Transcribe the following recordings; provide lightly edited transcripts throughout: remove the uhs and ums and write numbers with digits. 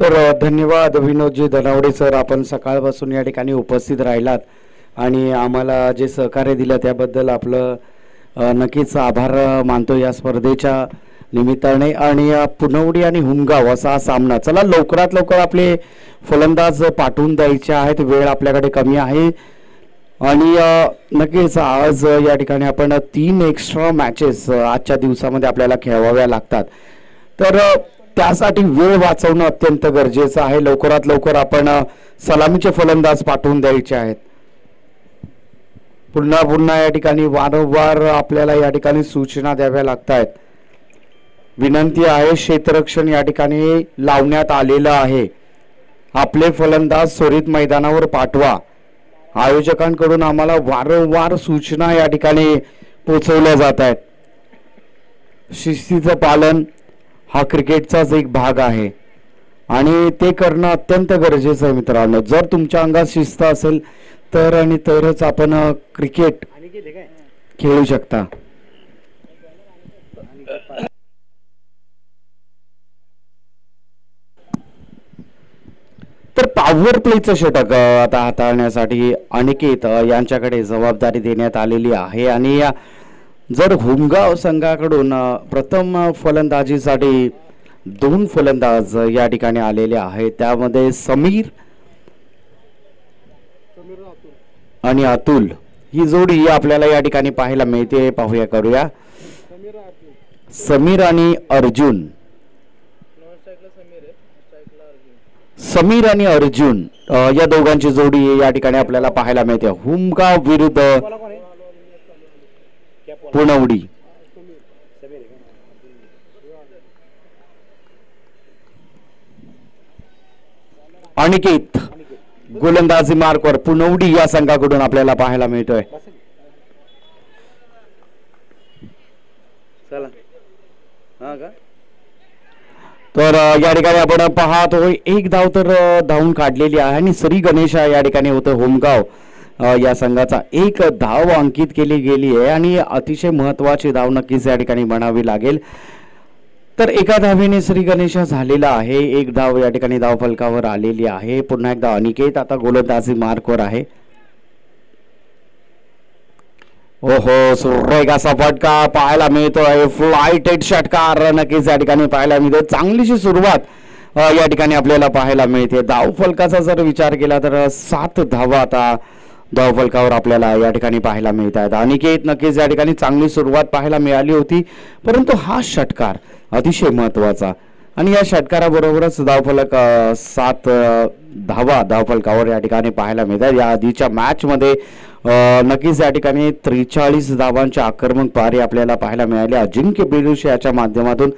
तर धन्यवाद विनोदजी धनावडे सर, आपण सकाळपासून या ठिकाणी उपस्थित राहिलात आणि आम्हाला जे सहकार्य दिलं त्याबद्दल आपलं नक्कीच आभार मानतो या स्पर्धेच्या निमित्ताने. आणि पुनवडी आणि हुमगाव असा सामना, चला लवकरात लवकर आपले फलंदाज पाठवून द्यायचे आहेत, वेळ आपल्याकडे कमी आहे. आणि नक्कीच आज या ठिकाणी आपण 3 एक्स्ट्रा मॅचेस आजच्या दिवसामध्ये आपल्याला खेळवाव्या लागतात, तर त्यासाठी वेळ वाचवणं अत्यंत गरजेचं आहे. लवकरात लवकर आपण सलामीचे फलंदाज पाठवून द्यायचे आहेत. पुन्हा पुन्हा या ठिकाणी वारंवार आपल्याला या ठिकाणी सूचना द्याव्या लागत आहेत. विनंती आहे, क्षेत्ररक्षण या ठिकाणी लावण्यात आलेलं आहे, आपले फलंदाज त्वरित मैदानावर पाठवा. आयोजकांकडून आम्हाला वारंवार सूचना या ठिकाणी पोहोचवल्या जात आहेत. शिस्तीचं पालन हा क्रिकेटचाच एक भाग आहे आणि ते करणं अत्यंत गरजेचं आहे मित्रांनो. जर तुमच्या अंगात शिस्त असेल तर आणि तरच आपण क्रिकेट खेळू शकता. तर पॉवर प्लेचं षटक आता हाताळण्यासाठी अनिकेत यांच्याकडे जबाबदारी देण्यात आलेली आहे. आणि जर हुमगाव संघाकडून प्रथम फलंदाजीसाठी 2 फलंदाज या ठिकाणी आलेले आहेत, त्यामध्ये समीर आणि अतुल ही जोडी आपल्याला या ठिकाणी पाहायला मिळते. पाहूया, करूया. समीर आणि अर्जुन, समीर आणि अर्जुन या दोघांची जोडी या ठिकाणी आपल्याला पाहायला मिळते. हुमगाव विरुद्ध पुनवडी. अनिकेत गोलंदाजी मार्कवर पुनवडी या संघाकडून आपल्याला पाहायला मिळतोय. तर या ठिकाणी आपण पाहतोय 1 धाव तर धावून काढलेली आहे आणि श्री गणेश या ठिकाणी होतं होमगाव या संघाचा. 1 धाव अंकित केली गेली आहे आणि अतिशय महत्वाची धाव नक्कीच या ठिकाणी म्हणावी लागेल. तर 1 धावेने श्री गणेश झालेला आहे. 1 धाव या ठिकाणी धाव फलकावर आलेली आहे. पुन्हा एकदा अनिकेत आता गोलंदाजी मार्कवर आहे. ओहो, सुरेख असा फटका पाहायला मिळतोय. फ्लायटेड षटकार नक्कीच या ठिकाणी पाहायला मिळतोय. चांगलीशी सुरुवात या ठिकाणी आपल्याला पाहायला मिळते. धाव फलकाचा जर विचार केला तर 7 धावा आता धाव फलकावर आपल्याला या ठिकाणी पाहायला मिळत आहेत. अनिकेत नक्कीच या ठिकाणी चांगली सुरुवात पाहायला मिळाली होती, परंतु हा षटकार अतिशय महत्वाचा आणि या षटकाराबरोबरच धावफलक 7 धावा धावफलकावर या ठिकाणी पाहायला मिळतात. या आधीच्या मॅच मध्ये नक्कीच या ठिकाणी 43 धावांच्या आक्रमक पारी आपल्याला पाहायला मिळाले. अजिंक्य बेलुश याच्या माध्यमातून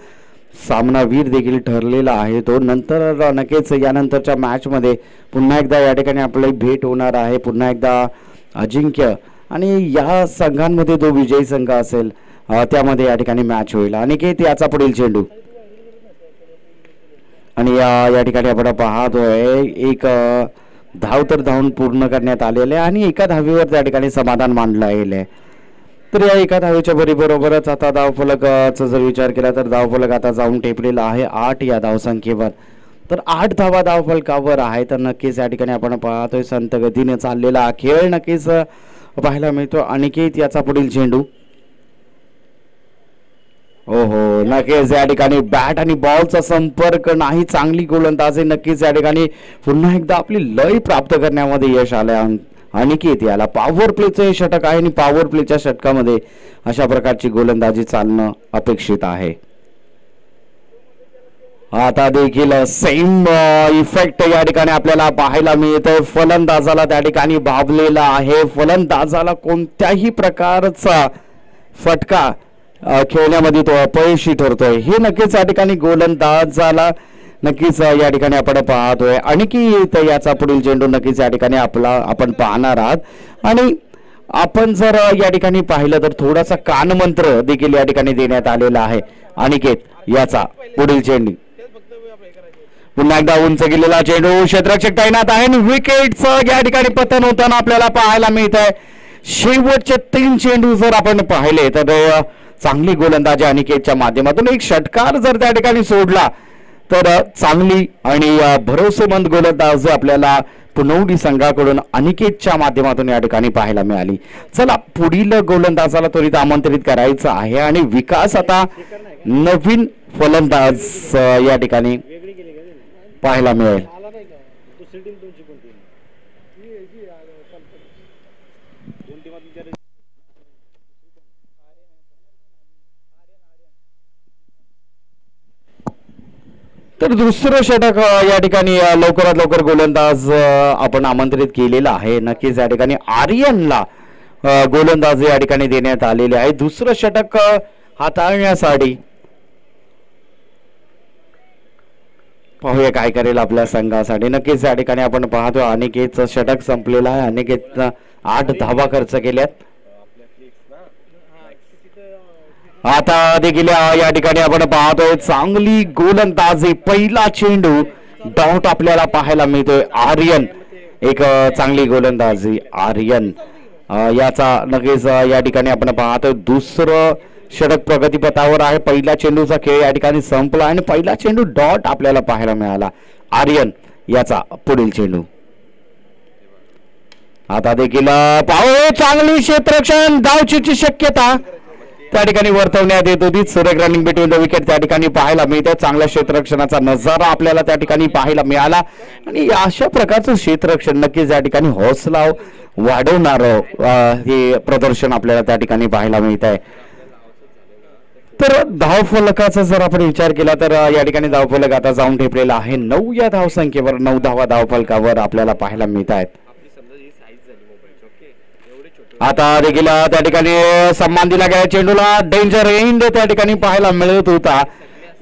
सामनावीर देखील ठरलेला आहे तो. नंतर नक्कीच यानंतरच्या मॅच मध्ये पुन्हा एकदा या ठिकाणी आपली भेट होणार आहे. पुन्हा एकदा अजिंक्य आणि या संघांमध्ये जो विजयी संघ असेल त्यामध्ये या ठिकाणी मॅच होईल. अनिकेत याचा पुढील चेंडू आणि या ठिकाणी आपण पाहतोय 1 धाव तर धावून पूर्ण करण्यात आलेले आणि 1 धावेवर त्या ठिकाणी समाधान मानलं आहे. तर या 1 धावेच्या बरोबरच आता धावफलकाचा जर विचार केला तर धावफलक आता जाऊन टेपलेला आहे 8 या धावसंख्येवर. तर 8 धावा धावफलकावर आहे. तर नक्कीच या ठिकाणी आपण पाहतोय संत गतीने चाललेला खेळ नक्कीच पाहायला मिळतो. अनिकेत याचा पुढील चेंडू. ओहो, नक्कीच या ठिकाणी बॅट आणि बॉलचा संपर्क नाही. चांगली गोलंदाजी नक्कीच या ठिकाणी पुन्हा एकदा आपली लय प्राप्त करण्यामध्ये यश आलं. अनिकेत याला पॉवर प्लेचं हे षटक आहे आणि पॉवर प्लेच्या षटकामध्ये अशा प्रकारची गोलंदाजी चालणं अपेक्षित आहे. आता देखील सेम इफेक्ट या ठिकाणी आपल्याला पाहायला मिळतोय. फलंदाजाला त्या ठिकाणी भाबलेला आहे. फलंदाजाला कोणत्याही प्रकारचा फटका खेळण्यामध्ये तो अपयशी ठरतोय. हे नक्कीच या ठिकाणी गोलंदाजाला नक्कीच या ठिकाणी आपण पाहतोय. अनिकेत याचा पुढील चेंडू नक्कीच या ठिकाणी आपण पाहणार आहात. आणि आपण जर या ठिकाणी पाहिलं तर थोडासा कानमंत्र देखील या ठिकाणी देण्यात आलेला आहे. अनिकेत याचा पुढील चेंडू पुन्हा एकदा उंच गेलेला चेंडू. क्षेत्ररक्षक तैनात आहे आणि विकेटचं या ठिकाणी पतन होताना आपल्याला पाहायला मिळत आहे. शेवटचे 3 चेंडू जर आपण पाहिले तर चांगली गोलंदाजी अनिकेतच्या माध्यमातून. एक षटकार जर त्या ठिकाणी सोडला तर चांगली आणि भरोसेमंद गोलंदाज आपल्याला पुनवडी संघाकडून अनिकेतच्या माध्यमातून या ठिकाणी पाहायला मिळाली. चला पुढील गोलंदाजाला त्वरित आमंत्रित करायचं आहे आणि विकास आता नवीन फलंदाज या ठिकाणी पाहायला मिळेल. तर दुसरं षटक या ठिकाणी लवकरात लवकर गोलंदाज आपण आमंत्रित केलेला आहे. नक्कीच या ठिकाणी आर्यनला गोलंदाज या ठिकाणी देण्यात आलेले आहे दुसरं षटक हाताळण्यासाठी. पाहूया काय करेल आपल्या संघासाठी. नक्कीच या ठिकाणी आपण पाहतो अनिकेतचं षटक संपलेलं आहे. अनिकेतनं 8 धावा खर्च केल्यात. आता देखील या ठिकाणी आपण पाहतोय चांगली गोलंदाजी. पहिला चेंडू डॉट आपल्याला पाहायला मिळतोय. आर्यन एक चांगली गोलंदाजी आर्यन याचा नक्कीच या ठिकाणी आपण पाहतोय. दुसरं षटक प्रगतीपथावर आहे. पहिल्या चेंडूचा खेळ या ठिकाणी संपला आणि पहिला चेंडू डॉट आपल्याला पाहायला मिळाला. आर्यन याचा पुढील चेंडू. आता देखील पाहू चांगली क्षेत्ररक्षण धावचीची शक्यता त्या ठिकाणी वर्तवण्यात येत होती. सुरेख रनिंग बिटवीन द विकेट त्या ठिकाणी पाहायला मिळतं. चांगल्या क्षेत्ररक्षणाचा नजारा आपल्याला त्या ठिकाणी पाहायला मिळाला आणि अशा प्रकारचं क्षेत्ररक्षण नक्कीच या ठिकाणी हौसला वाढवणार हे प्रदर्शन आपल्याला त्या ठिकाणी पाहायला मिळत आहे. तर धावफलकाचा जर आपण विचार केला तर या ठिकाणी धावफलक आता जाऊन ठेपलेला आहे 9 या धावसंख्येवर. 9 धावा धावफलकावर आपल्याला पाहायला मिळत आहेत. आता देखील त्या ठिकाणी सन्मान दिला गेला चेंडूला. डेंजर एंड त्या ठिकाणी पाहायला मिळत होता.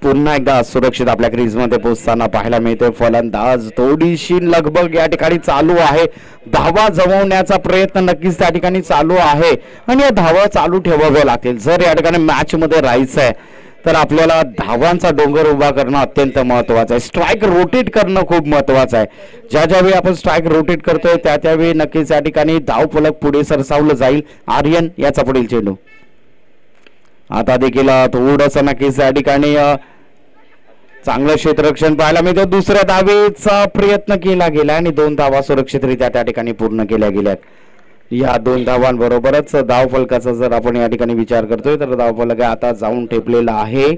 पुन्हा एकदा सुरक्षित आपल्या क्रीज मध्ये पोहोचताना पाहायला मिळते. फलंदाज थोडीशी लगबग या ठिकाणी चालू आहे. धावा जमवण्याचा प्रयत्न नक्कीच त्या ठिकाणी चालू आहे आणि या धावा चालू ठेवाव्या लागतील. जर या ठिकाणी मॅच मध्ये राहायचं आहे तर आपल्याला धावांचा डोंगर उभा करणं अत्यंत महत्वाचं आहे. स्ट्राईक रोटेट करणं खूप महत्वाचं आहे. ज्यावेळी आपण स्ट्राईक रोटेट करतोय त्यावेळी नक्कीच या ठिकाणी धावफलक पुढे सरसावलं जाईल. आर्यन याचा पुढील चेंडू. आता देखील थोडंसं नक्कीच या ठिकाणी चांगलं क्षेत्ररक्षण पाहायला मिळतं. दुसऱ्या धावेचा प्रयत्न केला गेला आणि 2 धावा सुरक्षितरित्या त्या ठिकाणी पूर्ण केल्या गेल्यात. या 2 धावांबरोबरच धावफलकाचा जर आपण या ठिकाणी विचार करतोय तर धावफलक आता जाऊन ठेपलेला आहे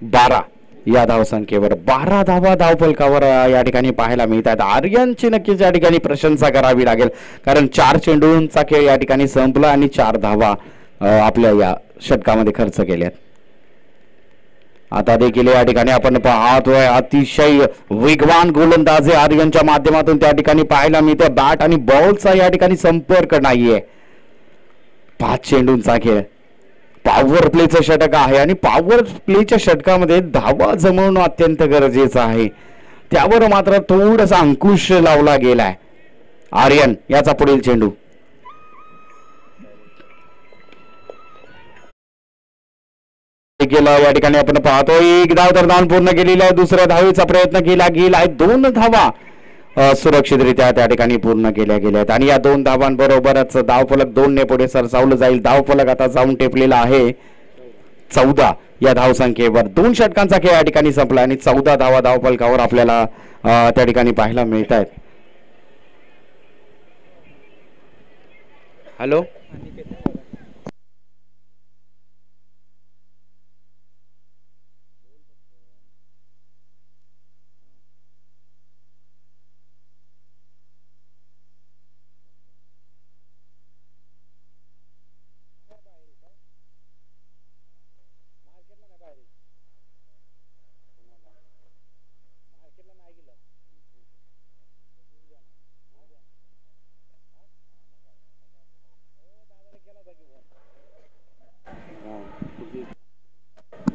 12 या धावसंख्येवर. 12 धावा धावफलकावर या ठिकाणी पाहायला मिळतात. आर्यनची नक्कीच या ठिकाणी प्रशंसा करावी लागेल कारण 4 चेंडूंचा खेळ या ठिकाणी संपला आणि 4 धावा आपल्या या षटकामध्ये खर्च केल्यात. आता देखील या ठिकाणी आपण पाहतोय अतिशय वेगवान गोलंदाजी आर्यनच्या माध्यमातून त्या ठिकाणी पाहायला मिळते. बॅट आणि बॉलचा या ठिकाणी संपर्क नाहीये. 5 चेंडूंचा खेळ पॉवर प्लेचं षटक आहे आणि पॉवर प्लेच्या षटकामध्ये धावा जमवणं अत्यंत गरजेचं आहे. त्यावर मात्र थोडासा अंकुश लावला गेलाय. आर्यन याचा पुढील चेंडू. या ठिकाणी आपण पाहतो 1 धाव तर धावून पूर्ण केलेली आहे. दुसऱ्या धावेचा प्रयत्न केला गेलाय. 2 धावा सुरक्षितरित्या त्या ठिकाणी पूर्ण केल्या गेल्यात आणि या 2 धावांबरोबरच धावफलक 2 ने पुढे सरसावलं जाईल. धावफलक आता जाऊन टेपलेला आहे 14 या धावसंख्येवर. 2 षटकांचा खेळ या ठिकाणी संपला आणि 14 धावा धावफलकावर आपल्याला त्या ठिकाणी पाहायला मिळत आहेत. हॅलो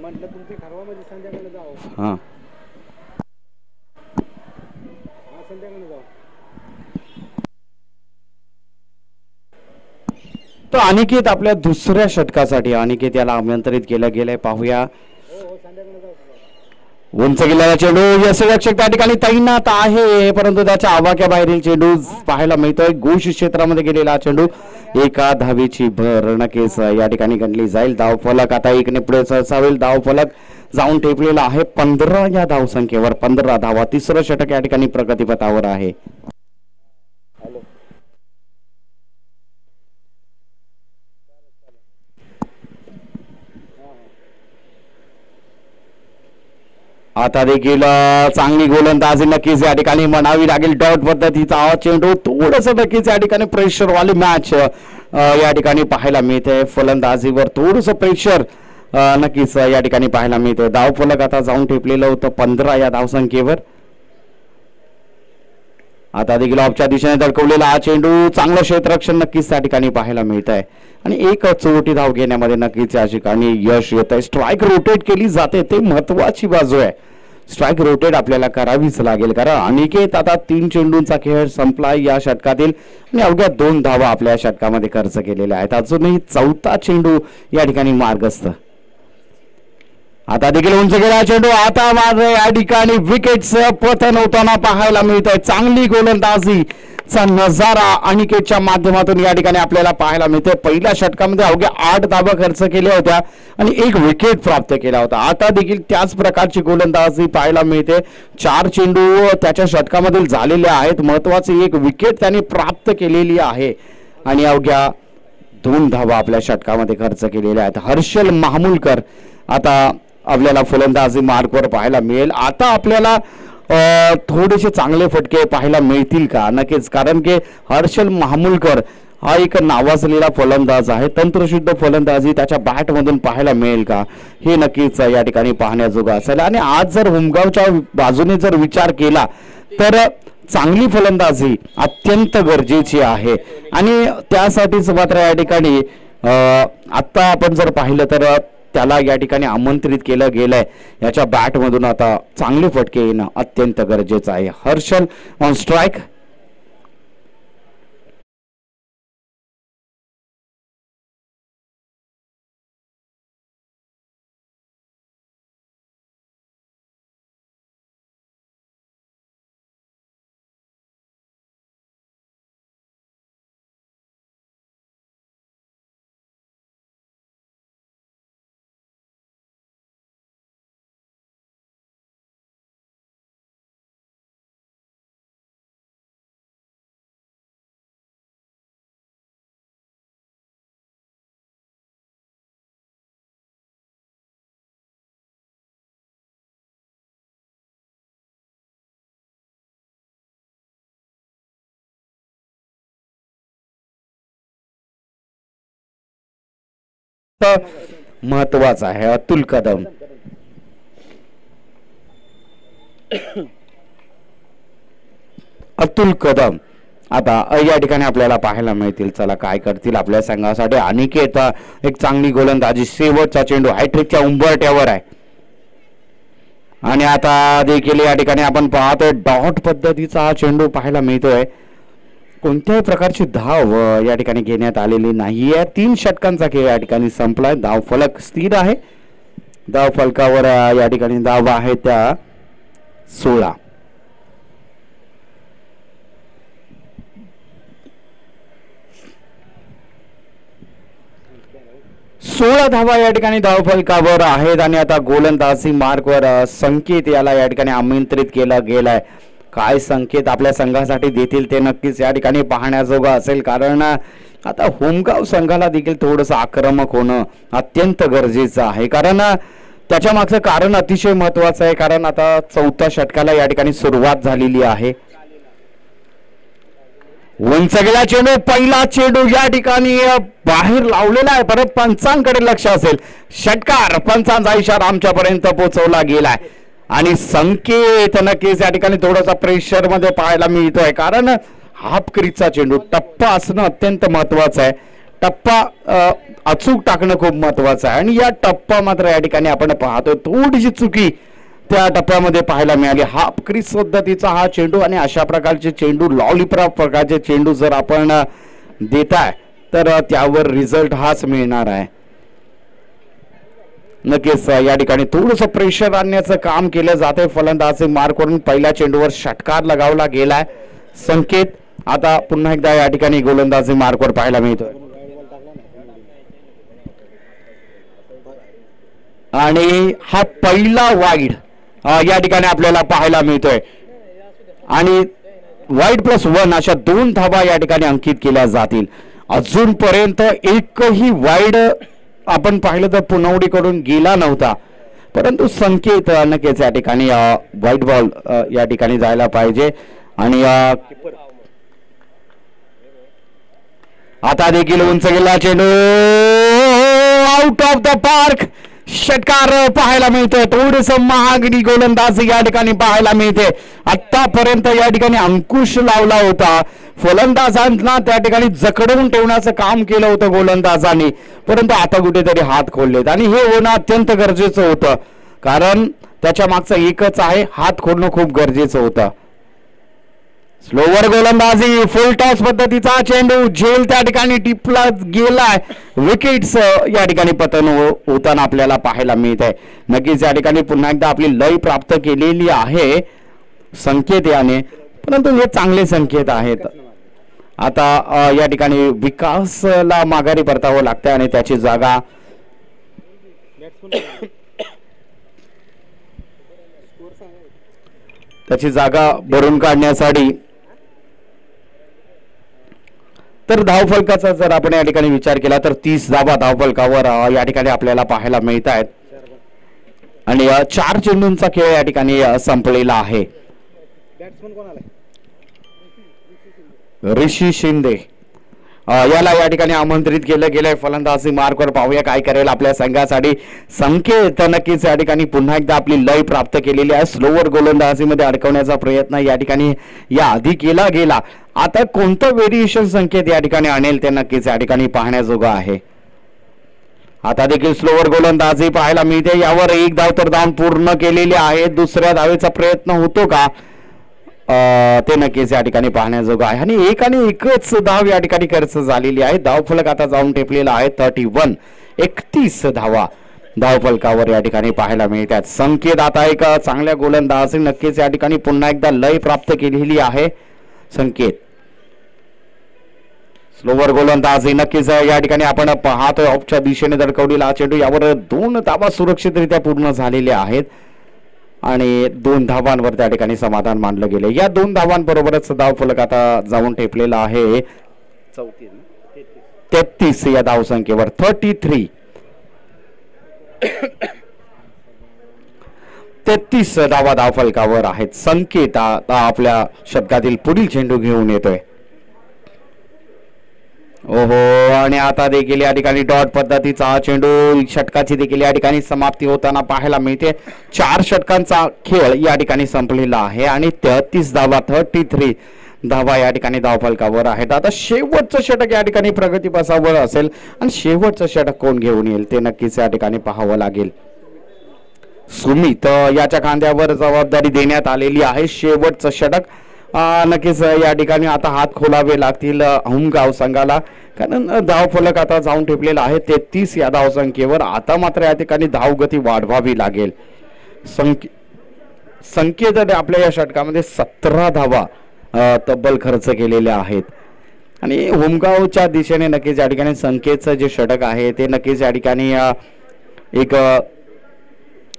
म्हटलं तुमच्या ठरवामध्ये संध्याकाळी जाऊ. हां संध्याकाळी जाऊ. तर अनिकेत आपल्या दुसऱ्या षटकासाठी अनिकेत याला आमंत्रित केलं गेलंय. पाहूया उंच गेलेला चेंडू. यष्टिरक्षक त्या ठिकाणी तैनात आहे परंतु त्याच्या आवाक्या बाहेरील चेंडू पाहायला मिळतोय. गोष क्षेत्रामध्ये गेलेला चेंडू. 1 धावेची भर नक्कीच या ठिकाणी गणली जाईल. धावफलक आता 1 ने पुढे सरसावेल. धावफलक जाऊन टेपलेला आहे 15 या धावसंख्येवर. 15 धावा. तिसरं षटक या ठिकाणी प्रगतीपथावर आहे. आता देखील चांगली गोलंदाजी नक्कीच या ठिकाणी म्हणावी लागेल. डॉट पद्धतीचा चेंडू थोडस नक्कीच या ठिकाणी प्रेशर वाली मॅच या ठिकाणी पाहायला मिळते. फलंदाजीवर थोडस प्रेशर नक्कीच या ठिकाणी पाहायला मिळते. धावफलक आता जाऊन ठेपलेलं होतं 15 या धावसंख्येवर. आता देखील ऑफच्या दिशेने धडकवलेला हा चेंडू चांगलं क्षेत्ररक्षण नक्कीच त्या ठिकाणी पाहायला मिळत आहे आणि एक चोरटी धाव घेण्यामध्ये नक्कीच या ठिकाणी यश येत आहे. स्ट्राईक रोटेट केली जाते ते महत्वाची बाजू आहे. स्ट्राईक रोटेट आपल्याला करावीच लागेल कारण अनिकेत आता 3 चेंडूंचा खेळ संपला या षटकातील आणि अवघ्या 2 धावा आपल्या षटकामध्ये खर्च केलेल्या आहेत. अजूनही 4था चेंडू या ठिकाणी मार्गस्थ. आता देखील उंच गेला चेंडू. आता मात्र या ठिकाणी विकेटचं पतन होताना पाहायला मिळत आहे. चांगली गोलंदाजीचा नजारा अनिकेतच्या माध्यमातून या ठिकाणी आपल्याला पाहायला मिळते. पहिल्या षटकामध्ये अवघ्या 8 धावा खर्च केल्या होत्या आणि 1 विकेट प्राप्त केला होता. आता देखील त्याच प्रकारची गोलंदाजी पाहायला मिळते. 4 चेंडू त्याच्या षटकामधील झालेले आहेत. महत्वाची 1 विकेट त्याने प्राप्त केलेली आहे आणि अवघ्या 2 धावा आपल्या षटकामध्ये खर्च केलेल्या आहेत. हर्षल महामुलकर आता आपल्याला फलंदाजी मार्कवर पाहायला मिळेल. आता आपल्याला थोडेसे चांगले फटके पाहायला मिळतील का? नक्कीच, कारण की हर्षल महामुलकर हा एक नावाजलेला फलंदाज आहे. तंत्रशुद्ध फलंदाजी त्याच्या बॅट मधून पाहायला मिळेल का हे नक्कीच या ठिकाणी पाहण्याजोगं असेल. आणि आज जर होमगावच्या बाजूने जर विचार केला तर चांगली फलंदाजी अत्यंत गरजेची आहे आणि त्यासाठीच मात्र या ठिकाणी आता आपण जर पाहिलं तर त्याला या ठिकाणी आमंत्रित केलं गेलंय. याच्या बॅट मधून आता चांगले फटके येणं अत्यंत गरजेचं आहे. Harshal on strike. महत्वाचा आहे अतुल कदम. अतुल कदम आता या ठिकाणी आपल्याला पाहायला मिळतील. चला काय करतील आपल्या संघासाठी. अनिकेत एक चांगली गोलंदाजी. शेवटचा चेंडू हॅट्रिकच्या उंबरठ्यावर आहे आणि आता देखील या ठिकाणी आपण पाहतोय डॉट पद्धतीचा हा चेंडू पाहायला मिळतोय. कोणत्याही प्रकारची धाव या ठिकाणी घेण्यात आलेली नाहीये. 3 षटकांचा खेळ या ठिकाणी संपलाय. धाव फलक स्थिर आहे. धाव फलकावर या ठिकाणी धावा आहेत त्या 16. धावा या ठिकाणी धाव फलकावर आहेत आणि आता गोलंदाजी मार्कवर संकेत याला या ठिकाणी आमंत्रित केलं गेलंय. काय संकेत आपल्या संघासाठी देतील ते नक्कीच या ठिकाणी पाहण्याजोगं असेल कारण आता होमगाव संघाला देखील थोडंसं आक्रमक होणं अत्यंत गरजेचं आहे कारण त्याच्या मागचं कारण अतिशय महत्वाचं आहे. कारण आता 4थ्या षटकाला या ठिकाणी सुरुवात झालेली आहे. उंच गेला चेंडू. पहिला चेंडू या ठिकाणी बाहेर लावलेला आहे. परत पंचांकडे लक्ष असेल. षटकार पंचांचा इशारा आमच्यापर्यंत पोहोचवला गेलाय आणि संकेत नक्कीच या ठिकाणी थोडासा प्रेशर मध्ये पाहायला मिळतोय कारण हाफ क्रीजचा चेंडू. टप्पा असणं अत्यंत महत्वाचं आहे. टप्पा अचूक टाकणं खूप महत्वाचं आहे आणि या टप्पा मात्र या ठिकाणी आपण पाहतोय थोडीशी चुकी त्या टप्प्यामध्ये पाहायला मिळाली. हाफ क्रीज पद्धतीचा हा चेंडू आणि अशा प्रकारचे चेंडू लॉलीपॉप प्रकारचे चेंडू जर आपण देताय तर त्यावर रिझल्ट हाच मिळणार आहे. नक्कीच या ठिकाणी थोडंसं प्रेशर आणण्याचं काम केलं जाते. फलंदाजी मार्कवरून पहिल्या चेंडूवर षटकार लगावला गेलाय. संकेत आता पुन्हा एकदा या ठिकाणी गोलंदाजी मार्कवर पाहायला मिळतोय. आणि हा पहिला वाईड या ठिकाणी आपल्याला पाहायला मिळतोय आणि वाईड प्लस 1 अशा 2 धावा या ठिकाणी अंकित केल्या जातील. अजूनपर्यंत एकही वाईड आपण पाहिलं तर पुनवडीकडून गेला नव्हता, परंतु संकेत नक्कीच या ठिकाणी व्हाईट बॉल या ठिकाणी जायला पाहिजे. आणि आता देखील उंच गेला चेंडू आउट ऑफ द पार्क. षटकार पाहायला मिळतोय. थोडस महागडी गोलंदाजी या ठिकाणी पाहायला मिळते. आतापर्यंत या ठिकाणी अंकुश लावला होता. फलंदाजांना त्या ठिकाणी जखडवून ठेवण्याचं काम केलं होतं गोलंदाजांनी, परंतु आता कुठेतरी हात खोललेत आणि हे होणं अत्यंत गरजेचं होतं, कारण त्याच्या मागचं एकच आहे, हात खोलणं खूप गरजेचं होतं. स्लोवर गोलंदाजी, फुल टॉस पद्धतीचा चेंडू झेल त्या ठिकाणी टिपला गेलाय. विकेट्स या ठिकाणी पतन होताना आपल्याला पाहायला मिळत आहे. नक्कीच या ठिकाणी पुन्हा एकदा आपली लय प्राप्त केलेली आहे संकेत याने, परंतु हे चांगले संकेत आहेत. आता या ठिकाणी विकासला माघारी परतावं लागतंय आणि त्याची जागा भरून काढण्यासाठी तर धावफलकाचा जर आपण या ठिकाणी विचार केला तर 30 धावा धावफलकावर या ठिकाणी आपल्याला पाहायला मिळत आहेत आणि 4 चेंडूंचा खेळ या ठिकाणी संपलेला आहे. ऋषी शिंदे याला या ठिकाणी आमंत्रित केलं गेलंय फलंदाजी मार्कवर. पाहूया काय करेल आपल्या संघासाठी संकेत. नक्कीच या ठिकाणी पुन्हा एकदा आपली लय प्राप्त केलेली आहे. स्लोवर गोलंदाजीमध्ये अडकवण्याचा प्रयत्न या ठिकाणी या आधी केला गेला. आता कोणतं व्हेरिएशन संकेत या ठिकाणी आणेल ते नक्कीच या ठिकाणी पाहण्याजोगं आहे. आता देखील स्लोवर गोलंदाजी पाहायला मिळते. यावर एक धाव तर धाव पूर्ण केलेली आहे. दुसऱ्या धावेचा प्रयत्न होतो का ते नक्कीच या ठिकाणी पाहण्याजोगं आहे आणि एकच धाव या ठिकाणी खर्च झालेली आहे. धावफलक आता जाऊन टेपलेला आहे 31. 31 धावा धावफलकावर या ठिकाणी पाहायला मिळतात. संकेत आता एक चांगल्या गोलंदाजी नक्कीच या ठिकाणी पुन्हा एकदा लय प्राप्त केलेली आहे. संकेत स्लोवर गोलंदाजी नक्कीच या ठिकाणी आपण पाहतोय ऑफच्या दिशेने धडकवलेला चेंडू. यावर 2 धावा सुरक्षितरित्या पूर्ण झालेल्या आहेत आणि 2 धावांवर त्या ठिकाणी समाधान मानलं गेले. या 2 धावांबरोबरच धावफलक आता जाऊन टेपलेला आहे 33 या धावसंख्येवर. 33 33 धावा धावफलकावर आहेत. संकेत आपल्या शतकातील पुढील चेंडू घेऊन येतोय. ओहो, आणि आता देखील या ठिकाणी डॉट पद्धतीचा चेंडू षटकाची देखील या ठिकाणी समाप्ती होताना पाहायला मिळते. 4 षटकांचा खेळ या ठिकाणी संपलेला आहे आणि 33 धावा 33 धावा या ठिकाणी धावफलकावर आहेत. आता शेवटचं षटक या ठिकाणी प्रगतीपथावर असेल आणि शेवटचं षटक कोण घेऊन येईल ते नक्कीच या ठिकाणी पाहावं लागेल. सुमित याच्या खांद्यावर जबाबदारी देण्यात आलेली आहे. शेवटचं षटक नक्कीच या ठिकाणी आता हात खोलावे लागतील हुमगाव संघाला, कारण धावफलक आता जाऊन ठेपलेला आहे 33 या धावसंख्येवर. आता मात्र या ठिकाणी धावगती वाढवावी लागेल. संकेत आपल्या या षटकामध्ये 17 धावा तब्बल खर्च केलेल्या आहेत आणि हुमगावच्या दिशेने नक्कीच या ठिकाणी संकेतचं जे षटक आहे ते नक्कीच या ठिकाणी एक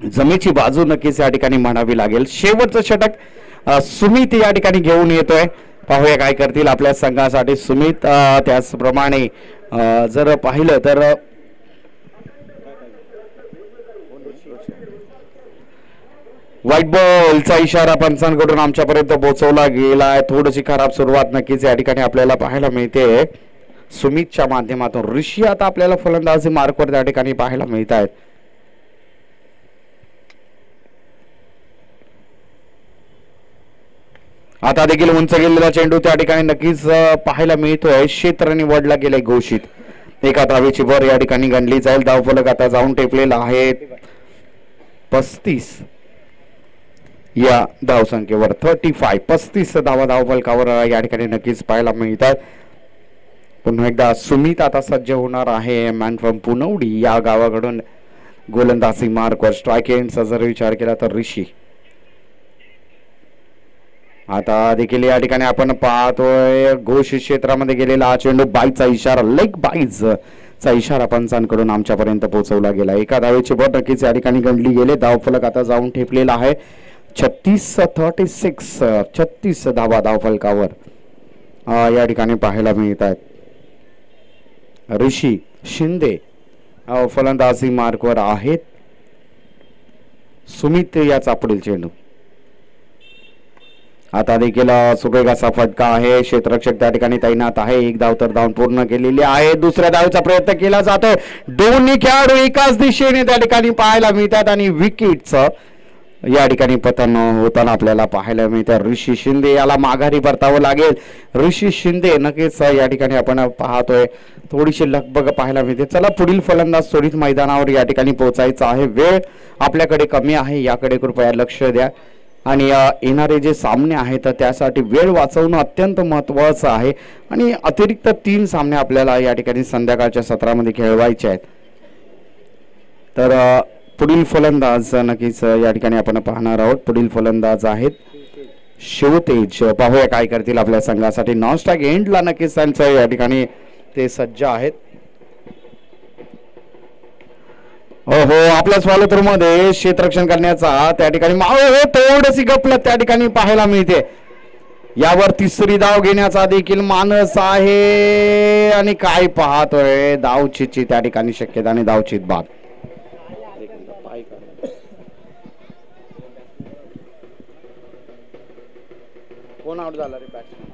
जमेची बाजू नक्कीच या ठिकाणी म्हणावी लागेल. शेवटचं षटक सुमित या ठिकाणी घेऊन येतोय. पाहूया काय करतील आपल्या संघासाठी सुमित. त्याचप्रमाणे जर पाहिलं तर व्हाईट बॉलचा इशारा पंचांकडून आमच्यापर्यंत पोहोचवला गेलाय. थोडीशी खराब सुरुवात नक्कीच या ठिकाणी आपल्याला पाहायला मिळते सुमितच्या माध्यमातून. ऋषी आता आपल्याला फलंदाजी मार्कवर त्या ठिकाणी पाहायला मिळत आहेत. आता देखील उंच गेलेला चेंडू त्या ठिकाणी नक्कीच पाहायला मिळतोय. क्षेत्र निवडला गेलाय घोषित. एका धावेची भर या ठिकाणी गणली जाईल. धावफलक आता जाऊन टेपलेला आहे 35 या धावसंख्येवर. 35 धावा धावफलकावर या ठिकाणी नक्कीच पाहायला मिळतात. पुन्हा एकदा सुमित आता सज्ज होणार आहे. मॅन फ्रॉम पुनवडी या गावाकडून गोलंदाजी मार्कवर. स्ट्राईक एंडचा जर विचार केला तर ऋषी. आता देखील या ठिकाणी आपण पाहतोय घोष क्षेत्रामध्ये गेलेला हा चेंडू. बाईचा इशारा, लेग बाईज चा इशारा पंचांकडून आमच्यापर्यंत पोहोचवला गेला. एका धावेची बॉल नक्कीच या ठिकाणी गणली गेले. धावफलक आता जाऊन ठेपलेला आहे 36-36. 36 धावा धावफलकावर या ठिकाणी पाहायला मिळत आहेत. ऋषी शिंदे फलंदाजी मार्कवर आहेत. सुमित याचा पुढील चेंडू. आता देखील सुरेख असा फटका आहे. क्षेत्ररक्षक त्या ठिकाणी तैनात आहे. एक धाव तर धाव पूर्ण केलेली आहे. दुसऱ्या धावेचा प्रयत्न केला जातोय. दोन्ही खेळाडू एकाच दिशेने त्या ठिकाणी पाहायला मिळतात आणि विकेटचं या ठिकाणी पतन होताना आपल्याला पाहायला मिळतं. ऋषी शिंदे याला माघारी परतावं लागेल. ऋषी शिंदे नक्कीच या ठिकाणी आपण पाहतोय थोडीशी लगबग पाहायला मिळते. चला पुढील फलंदाज त्वरित मैदानावर या ठिकाणी पोहोचायचं आहे. वेळ आपल्याकडे कमी आहे, याकडे कृपया लक्ष द्या. आणि येणारे जे सामने आहेत त्यासाठी वेळ वाचवणं अत्यंत महत्त्वाचं आहे. आणि अतिरिक्त 3 सामने आपल्याला या ठिकाणी संध्याकाळच्या सत्रामध्ये खेळवायचे आहेत. तर पुढील फलंदाज नक्कीच या ठिकाणी आपण पाहणार आहोत. पुढील फलंदाज आहेत शिवतेज. पाहूया काय करतील आपल्या संघासाठी. नॉनस्टॉप एंडला नक्कीच त्यांचं या ठिकाणी ते सज्ज आहेत. हो आपल्या स्वागत मध्ये क्षेत्ररक्षण करण्याचा त्या ठिकाणी थोडीशी गपलत त्या ठिकाणी पाहायला मिळते. यावर तिसरी धाव घेण्याचा देखील मानस आहे. आणि काय पाहतोय धावचीतची त्या ठिकाणी शक्यता आणि धावचीत बाद. कोण आउट झाला रे बॅट्समन?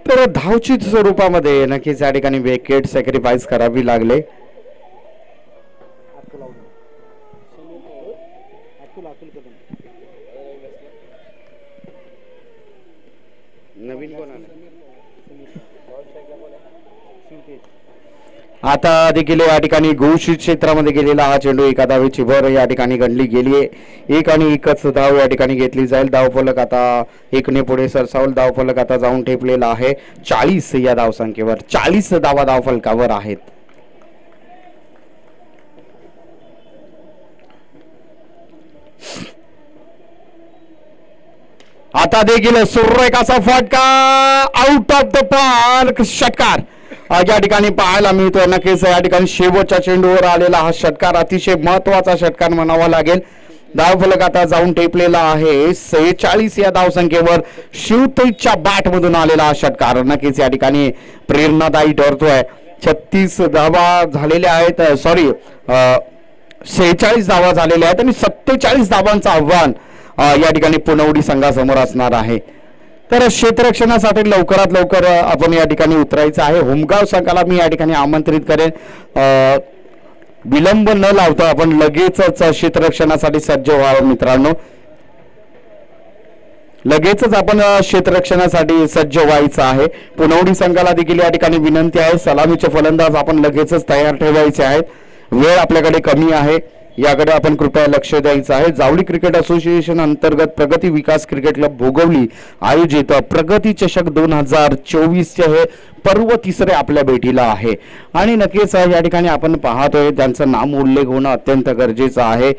तर धावचीत स्वरूपामध्ये नक्कीच या ठिकाणी विकेट सॅक्रिफाईस करावी लागले. नवीन कोण आता देखील या ठिकाणी घोषित क्षेत्रामध्ये गेलेला हा चेंडू एका धावेची भर या ठिकाणी गणली गेली आहे. 1 आणि 1च धाव या ठिकाणी घेतली जाईल. धावफलक आता 1ने पुढे सरसावल. धावफलक आता जाऊन ठेपलेला आहे 40 या धावसंख्येवर. 40 धावा धावफलकावर आहेत. आता देखील सुरेख असा फटका आउट ऑफ द पार्क षटकार या ठिकाणी पाहायला मिळतोय. नक्कीच या ठिकाणी शेवटच्या चेंडूवर आलेला हा षटकार अतिशय महत्वाचा षटकार म्हणावा लागेल. धावफलक आता जाऊन टेपलेला आहे 46 या धावसंख्येवर. शिवतेजच्या बॅट मधून आलेला हा षटकार नक्कीच या ठिकाणी प्रेरणादायी ठरतोय. 36 धावा झालेल्या आहेत. 46 धावा झालेल्या आहेत आणि 47 धावांचं आव्हान या ठिकाणी पुनवडी संघासमोर असणार आहे. तर क्षेत्ररक्षणासाठी लवकरात लवकर आपण या ठिकाणी उतरायचं आहे. होमगाव संघाला मी या ठिकाणी आमंत्रित करेन. विलंब न लावता आपण लगेचच क्षेत्ररक्षणासाठी सज्ज व्हावं मित्रांनो. लगेचच आपण क्षेत्ररक्षणासाठी सज्ज व्हायचं आहे. पुनवडी संघाला देखील या ठिकाणी विनंती आहे. सलामीचे फलंदाज आपण लगेचच तयार ठेवायचे आहेत. वेळ आपल्याकडे कमी आहे, याकडे आपण कृपया लक्ष द्यायचं आहे. जावळी क्रिकेट असोसिएशन अंतर्गत प्रगती विकास क्रिकेट क्लब भोगवली आयोजित प्रगती चषक 2024 चे हे पर्व तिसरे आपल्या भेटीला आहे. आणि नक्कीच या ठिकाणी आपण पाहतोय त्यांचं नाम उल्लेख होणं अत्यंत गरजेचं आहे.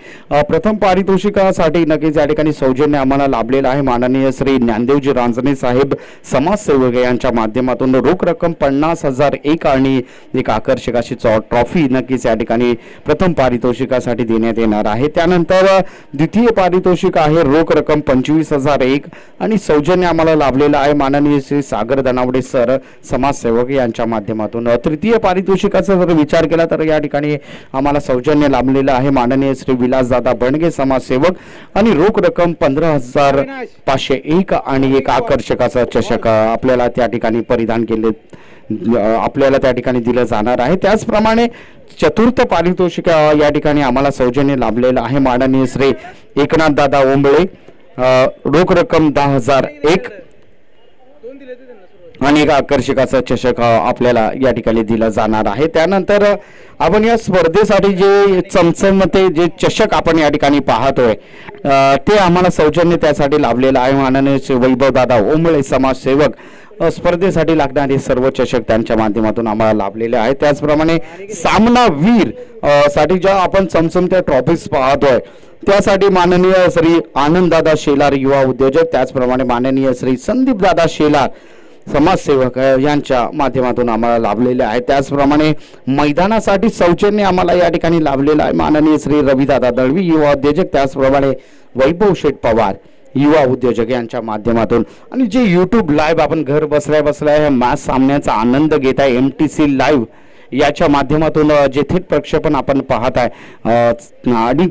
प्रथम पारितोषिकासाठी नक्कीच या ठिकाणी सौजन्य आम्हाला लाभलेलं आहे. माननीय श्री ज्ञानदेवजी रांजणे साहेब समाजसेवक यांच्या माध्यमातून रोख रक्कम 50,000 एक आणि एक आकर्षक अशी ट्रॉफी नक्कीच या ठिकाणी प्रथम पारितोषिकासाठी देण्यात येणार आहे. त्यानंतर द्वितीय पारितोषिक आहे रोख रक्कम 25,000 एक आणि सौजन्य आम्हाला लाभलेलं आहे माननीय श्री सागर दनावडे सर समाजसेवक यांच्या माध्यमातून. तृतीय पारितोषिकाचा जर विचार केला तर या ठिकाणी आम्हाला सौजन्य लाभलेलं आहे माननीय श्री विलासदादा बणगे समाजसेवक आणि रोख रक्कम 15,501 आणि एक आकर्षक असा चषक आपल्याला त्या ठिकाणी परिधान केले आपल्याला त्या ठिकाणी दिलं जाणार आहे. त्याचप्रमाणे चतुर्थ पारितोषिक या ठिकाणी आम्हाला सौजन्य लाभलेलं आहे माननीय श्री एकनाथ दादा ओंबळे रोख रक्कम 10,001 आणि एक आकर्षकाचा चषक आपल्याला या ठिकाणी दिला जाणार आहे. त्यानंतर आपण या स्पर्धेसाठी जे चमचमते जे चषक आपण या ठिकाणी पाहतोय ते आम्हाला सौजन्य त्यासाठी लाभलेलं आहे माननीय श्री वैभव दादा ओंबळे समाजसेवक स्पर्धेसाठी लागणारे सर्व चषक त्यांच्या माध्यमातून आम्हाला लाभलेले आहेत. त्याचप्रमाणे सामनावीर साठी ज्या आपण चमचमत्या ट्रॉफीज पाहतोय त्यासाठी माननीय श्री आनंददादा शेलार युवा उद्योजक, त्याचप्रमाणे माननीय श्री संदीपदादा शेलार समाजसेवक यांच्या माध्यमातून आम्हाला लाभलेले आहे. त्याचप्रमाणे मैदानासाठी सौजन्य आम्हाला या ठिकाणी लाभलेलं आहे माननीय श्री रविदादा दळवी युवा उद्योजक, त्याचप्रमाणे वैभव शेठ पवार युवा उद्योजक यांच्या माध्यमातून. आणि जे यूट्यूब लाईव्ह आपण घर बसल्या बसल्या मॅच सामन्याचा आनंद घेत आहे MTC लाईव्ह याच्या माध्यमातून जे थेट प्रक्षेपण आपण पाहत आहे आणि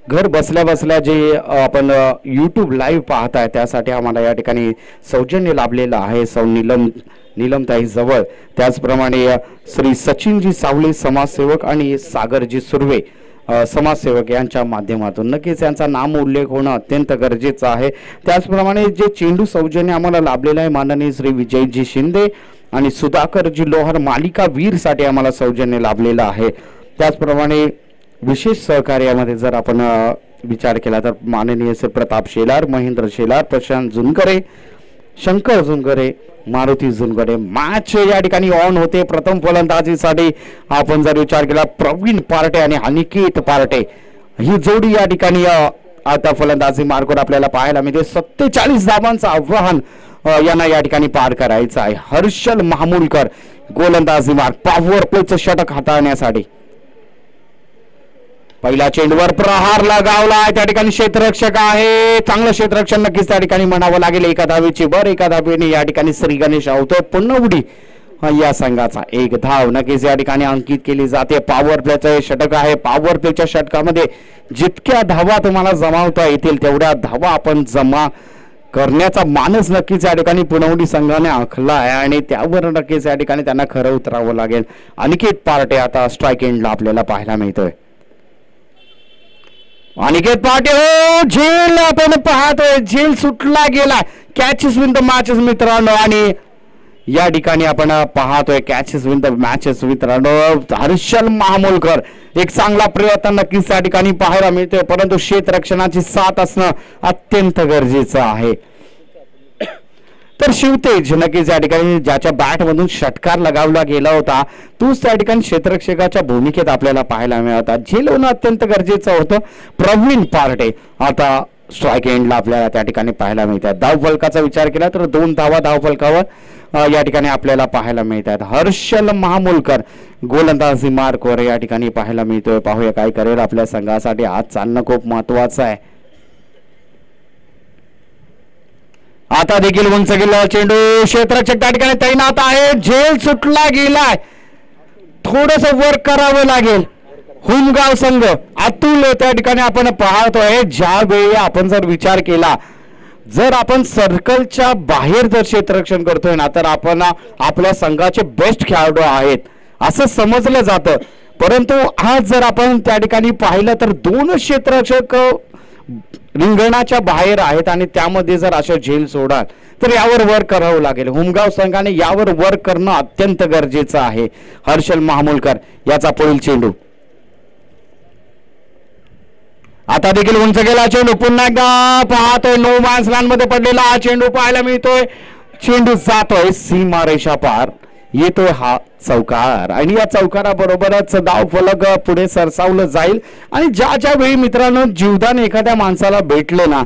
घर बसल्या बसल्या जे आपण यूट्यूब लाईव्ह पाहत आहे त्यासाठी आम्हाला या ठिकाणी सौजन्य लाभलेलं आहे सौ नीलमताई जवळ, त्याचप्रमाणे श्री सचिनजी सावळे समाजसेवक आणि सागरजी सुर्वे समाजसेवक यांच्या माध्यमातून. नक्कीच यांचा नाम उल्लेख होणं अत्यंत गरजेचं आहे. त्याचप्रमाणे जे चेंडू सौजन्य आम्हाला लाभलेलं आहे माननीय श्री विजयजी शिंदे आणि सुधाकरजी लोहार मालिका वीर साठी आम्हाला सौजन्य लाभलेलं आहे. त्याचप्रमाणे विशेष सहकार्यामध्ये जर आपण विचार केला तर माननीय श्री प्रताप शेलार, महेंद्र शेलार, प्रशांत जुनकरे, शंकर जुनकरे, मारुती जुनकरे. मॅच या ठिकाणी ऑन होते. प्रथम फलंदाजीसाठी आपण जर विचार केला प्रवीण पार्टे आणि अनिकेत पार्टे ही जोडी या ठिकाणी आता फलंदाजी मार्कवर आपल्याला पाहायला मिळते. 47 धावांचं आव्हान यांना या ठिकाणी पार करायचं आहे. हर्षल महामुलकर गोलंदाजी मार्क पॉवर प्लेचं षटक हाताळण्यासाठी. पहिल्या चेंडूवर प्रहार लगावला आहे, त्या ठिकाणी क्षेत्ररक्षक आहे, चांगलं क्षेत्ररक्षण नक्कीच त्या ठिकाणी म्हणावं लागेल. एका धावेची बर, एका धावेने या ठिकाणी श्री गणेश आवतोय पुन्हा या संघाचा एक धाव नक्कीच या ठिकाणी अंकित केली जाते. पॉवर प्लेचं षटक आहे. पॉवर प्लेच्या षटकामध्ये जितक्या धावा तुम्हाला जमावता येतील तेवढ्या धावा आपण जमा करण्याचा मानस नक्कीच या ठिकाणी पुनवडी संघाने आखला आहे आणि त्यावर नक्कीच या ठिकाणी त्यांना खरं उतरावं लागेल. अनिकेत पार्टे आता स्ट्राईक एंडला आपल्याला पाहायला मिळतोय. अनिकेत पार्टे हो झेल आपण पाहतोय, झेल सुटला गेला. कॅचेस विन द मॅचेस मित्रांनो, आणि या ठिकाणी आपण पाहतोय कॅचेस विन द मॅचेस मित्रांनो. हर्षल महामुलकर एक चांगला प्रयत्न नक्कीच त्या ठिकाणी पाहायला मिळतोय, परंतु क्षेत्ररक्षणाची साथ असणं अत्यंत गरजेचं आहे. तर शिवतेज नक्कीच या ठिकाणी ज्याच्या बॅट मधून षटकार लगावला गेला होता तोच त्या ठिकाणी क्षेत्ररक्षकाच्या भूमिकेत आपल्याला पाहायला मिळाला. झेल होणं अत्यंत गरजेचं होतं. प्रवीण पार्टे आता स्ट्राईक एंडला आपल्याला त्या ठिकाणी पाहायला मिळतात. धावफलकाचा विचार केला तर 2 धावा धावफलकावर या ठिकाणी आपल्याला पाहायला मिळतात. हर्षल महामुलकर गोलंदाजी मार्कवर या ठिकाणी पाहायला मिळतोय. पाहूया काय करेल आपल्या संघासाठी. आज चालणं खूप महत्वाचं आहे. आता देखील उंच गेला चेंडू, क्षेत्ररक्षक त्या ठिकाणी तैनात आहे. झेल सुटला गेलाय, थोडस वर्क करावं लागेल. हुमगाव संघ अतुल त्या ठिकाणी आपण पाहतोय. ज्यावेळी आपण जर विचार केला जर आपण सर्कलच्या बाहेर जर क्षेत्ररक्षण करतोय ना तर आपण आपल्या संघाचे बेस्ट खेळाडू आहेत असं समजलं जातं, परंतु आज जर आपण त्या ठिकाणी पाहिलं तर 2 क्षेत्ररक्षक रिंगणाच्या बाहेर आहेत आणि त्यामध्ये जर अशा झेल सोडाल तर यावर वर्क करावं लागेल. हुमगाव संघाने यावर वर्क करणं अत्यंत गरजेचं आहे. हर्षल महामुलकर याचा पुढील चेंडू आता देखील उंच गेला चेंडू, पुन्हा एकदा पाहतोय नो मॅन्स लँड मध्ये पडलेला हा चेंडू पाहायला मिळतोय. चेंडू जातोय सीमारेषा पार, येतोय हा चौकार आणि या चौकाराबरोबरच धाव फलक पुढे सरसावलं जाईल. आणि ज्या वेळी मित्रांनो जीवदान एखाद्या माणसाला भेटले ना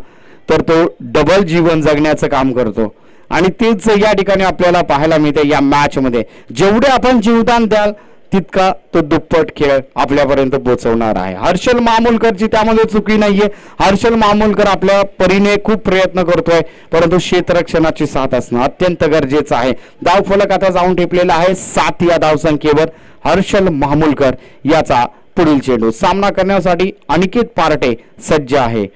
तर तो डबल जीवन जगण्याचं काम करतो आणि तेच या ठिकाणी आपल्याला पाहायला मिळते. या मॅच मध्ये जेवढे आपण जीवदान द्याल तितका तो दुप्पट खेळ आपल्यापर्यंत पोहोचवणार आहे. हर्षल महामुलकरची त्यामध्ये चुकी नाहीये. हर्षल महामुलकर आपल्या परीने खूप प्रयत्न करतोय, परंतु क्षेत्ररक्षणाची साथ असणं अत्यंत गरजेचं आहे. धाव फलक आता जाऊन टिपलेला आहे 7 या धावसंख्येवर. हर्षल महामुलकर याचा पुढील चेंडू सामना करण्यासाठी अनिकेत पार्टे सज्ज आहे.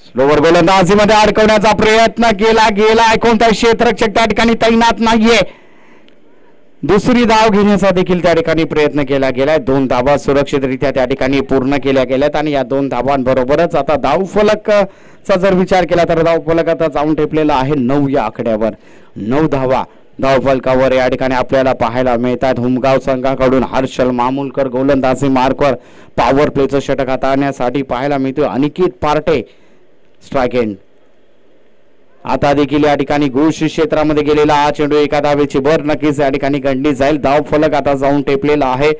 स्लोवर गोलंदाजीमध्ये अडकवण्याचा प्रयत्न केला गेला. कोणताही क्षेत्ररक्षक त्या ठिकाणी तैनात नाहीये. दुसरी धाव घेण्याचा देखील त्या ठिकाणी प्रयत्न केला गेलाय. 2 धावा सुरक्षितरित्या त्या ठिकाणी पूर्ण केल्या गेल्यात आणि या 2 धावांबरोबरच आता धाव फलकचा जर विचार केला तर धाव फलक आता जाऊन टेपलेला आहे 9 या आकड्यावर. 9 धावा धाव फलकावर या ठिकाणी आपल्याला पाहायला मिळतात. हुमगाव संघाकडून हर्षल महामुलकर गोलंदाजी मार्कवर पॉवर प्लेचं षटक हाताळण्यासाठी पाहायला मिळतोय. अनिकेत पार्टे स्ट्राईक एंड आता देखील या ठिकाणी गोष्टी क्षेत्रामध्ये गेलेला हा चेंडू एका धावेची भर नक्कीच या ठिकाणी गणली जाईल. धाव फलक आता जाऊन टेपलेला आहे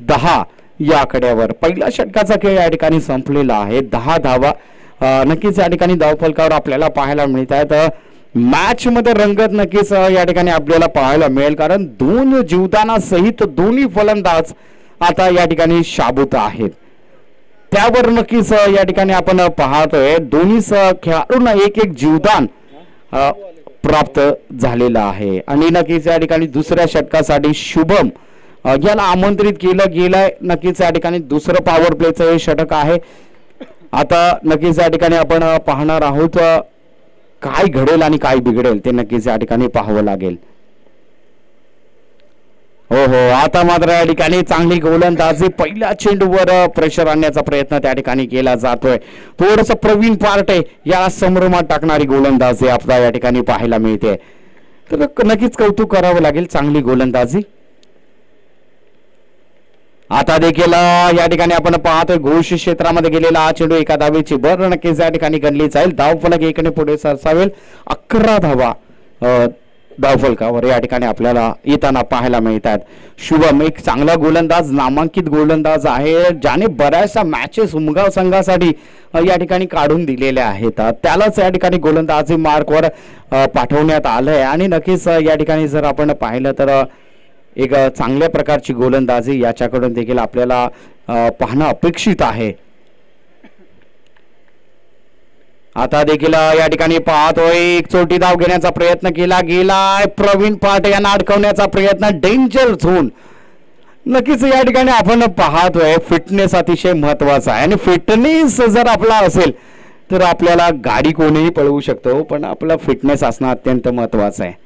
10 या आकड्यावर. पहिल्या षटकाचा खेळ या ठिकाणी संपलेला आहे. 10 धावा नक्कीच या ठिकाणी धाव फलकावर आपल्याला पाहायला मिळत आहेत. मॅच मध्ये रंगत नक्कीच या ठिकाणी आपल्याला पाहायला मिळेल, कारण दोन जीवदाना सहित दोन्ही फलंदाज आता या ठिकाणी शाबूत आहेत. त्यावर नक्कीच या ठिकाणी आपण पाहतोय दोन्ही खेळाडूंना एक एक जीवदान प्राप्त झालेलं आहे. आणि नक्कीच या ठिकाणी दुसऱ्या षटकासाठी शुभम याला आमंत्रित केलं गेलंय. नक्कीच या ठिकाणी दुसरं पॉवर प्लेचं हे षटक आहे. आता नक्कीच या ठिकाणी आपण पाहणार आहोत काय घडेल आणि काय बिघडेल ते नक्कीच या ठिकाणी पाहावं लागेल. हो आता मात्र या ठिकाणी चांगली गोलंदाजी, पहिल्या चेंडूवर प्रेशर आणण्याचा प्रयत्न त्या ठिकाणी केला जातोय. थोडस प्रवीण पार्टे या संभ्रमात टाकणारी गोलंदाजी आपल्याला या ठिकाणी पाहायला मिळते, तर नक्कीच कौतुक करावं लागेल. चांगली गोलंदाजी. आता देखील या ठिकाणी आपण पाहतोय घोष क्षेत्रामध्ये गेलेला हा चेंडू एका धावेची भर नक्कीच या ठिकाणी गणली जाईल. धाव फलक एकने पुढे सरसावेल. 11 धावा धाव फलकावर या ठिकाणी आपल्याला येताना पाहायला मिळतात. शुभम एक चांगला गोलंदाज, नामांकित गोलंदाज आहे, ज्याने बऱ्याचशा मॅचेस उमगाव संघासाठी या ठिकाणी काढून दिलेल्या आहेत. त्यालाच या ठिकाणी गोलंदाजी मार्कवर पाठवण्यात आलंय. आणि नक्कीच या ठिकाणी जर आपण पाहिलं तर एक चांगल्या प्रकारची गोलंदाजी याच्याकडून देखील आपल्याला पाहणं अपेक्षित आहे. आता देखील या ठिकाणी पाहतोय एक चोटी धाव घेण्याचा प्रयत्न केला गेलाय. प्रवीण पाटे यांना अडकवण्याचा प्रयत्न, डेंजर झोन. नक्कीच या ठिकाणी आपण पाहतोय फिटनेस अतिशय महत्वाचा आहे, आणि फिटनेस जर आपला असेल तर आपल्याला गाडी कोणीही पळवू शकतो, पण आपला फिटनेस असणं अत्यंत महत्वाचं आहे.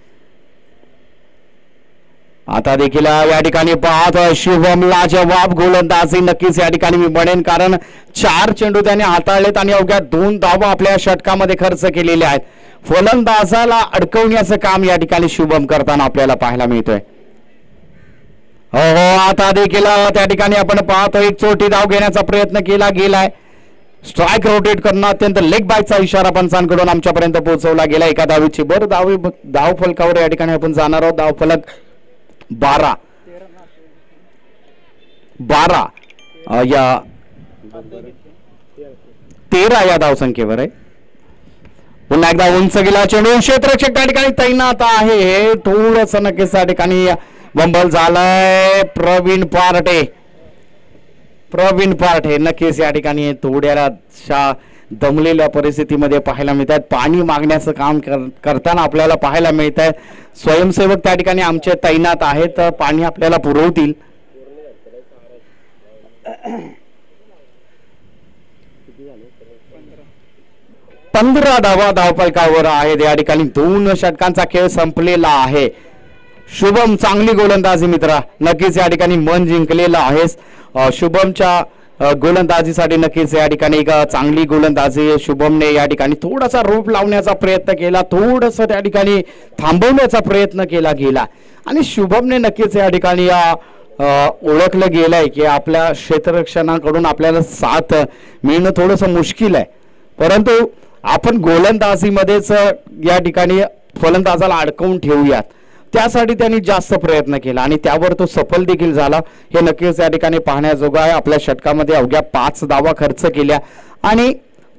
आता देखील या ठिकाणी पाहतोय शुभमला जवाब गोलंदाजी नक्कीच या ठिकाणी मी म्हणेन, कारण 4 चेंडू त्याने हाताळलेत आणि अवघ्या 2 धावा आपल्या षटकामध्ये खर्च केलेल्या आहेत. फलंदाजाला अडकवण्याचं काम या ठिकाणी शुभम करताना आपल्याला पाहायला मिळतोय. हो आता देखील त्या ठिकाणी आपण पाहतोय एक चोटी धाव घेण्याचा प्रयत्न केला गेलाय. स्ट्राईक रोटेट करणं अत्यंत लेग बायचा इशारा पंचांकडून आमच्यापर्यंत पोहोचवला गेला. एका धावेची भर धाव फलकावर या ठिकाणी आपण जाणार आहोत. धाव फलक 12 या 13 या धावसंख्येवर आहे. पुन्हा एकदा उंच गेला चेंडू, क्षेत्ररक्षक त्या ठिकाणी तैनात आहे. थोडस नक्कीच त्या ठिकाणी बंबल झालाय. प्रवीण पार्टे नक्कीच या ठिकाणी थोड्याशा दमलेल्या परिस्थितीमध्ये पाहायला मिळतात. पाणी मागण्याचं काम करताना आपल्याला पाहायला मिळत आहे. स्वयंसेवक त्या ठिकाणी आमचे तैनात आहेत, पाणी आपल्याला पुरवतील. पंधरा धावा धावफलकावर आहेत. या ठिकाणी 2 षटकांचा खेळ संपलेला आहे. शुभम चांगली गोलंदाजी मित्रा, नक्कीच या ठिकाणी मन जिंकलेलं आहेस. शुभमच्या गोलंदाजीसाठी नक्कीच या ठिकाणी एक चांगली गोलंदाजी शुभमने या ठिकाणी थोडासा रोप लावण्याचा प्रयत्न केला, थोडस त्या ठिकाणी थांबवण्याचा प्रयत्न केला गेला, आणि शुभमने नक्कीच या ठिकाणी ओळखलं गेलंय की आपल्या क्षेत्ररक्षणाकडून आपल्याला साथ मिळणं थोडंसं मुश्किल आहे, परंतु आपण गोलंदाजीमध्येच या ठिकाणी फलंदाजाला अडकवून ठेवूयात, त्यासाठी त्यांनी जास्त प्रयत्न केला आणि त्यावर तो सफल देखील झाला. हे नक्कीच या ठिकाणी पाहण्याजोगं आहे. आपल्या षटकामध्ये अवघ्या 5 धावा खर्च केल्या आणि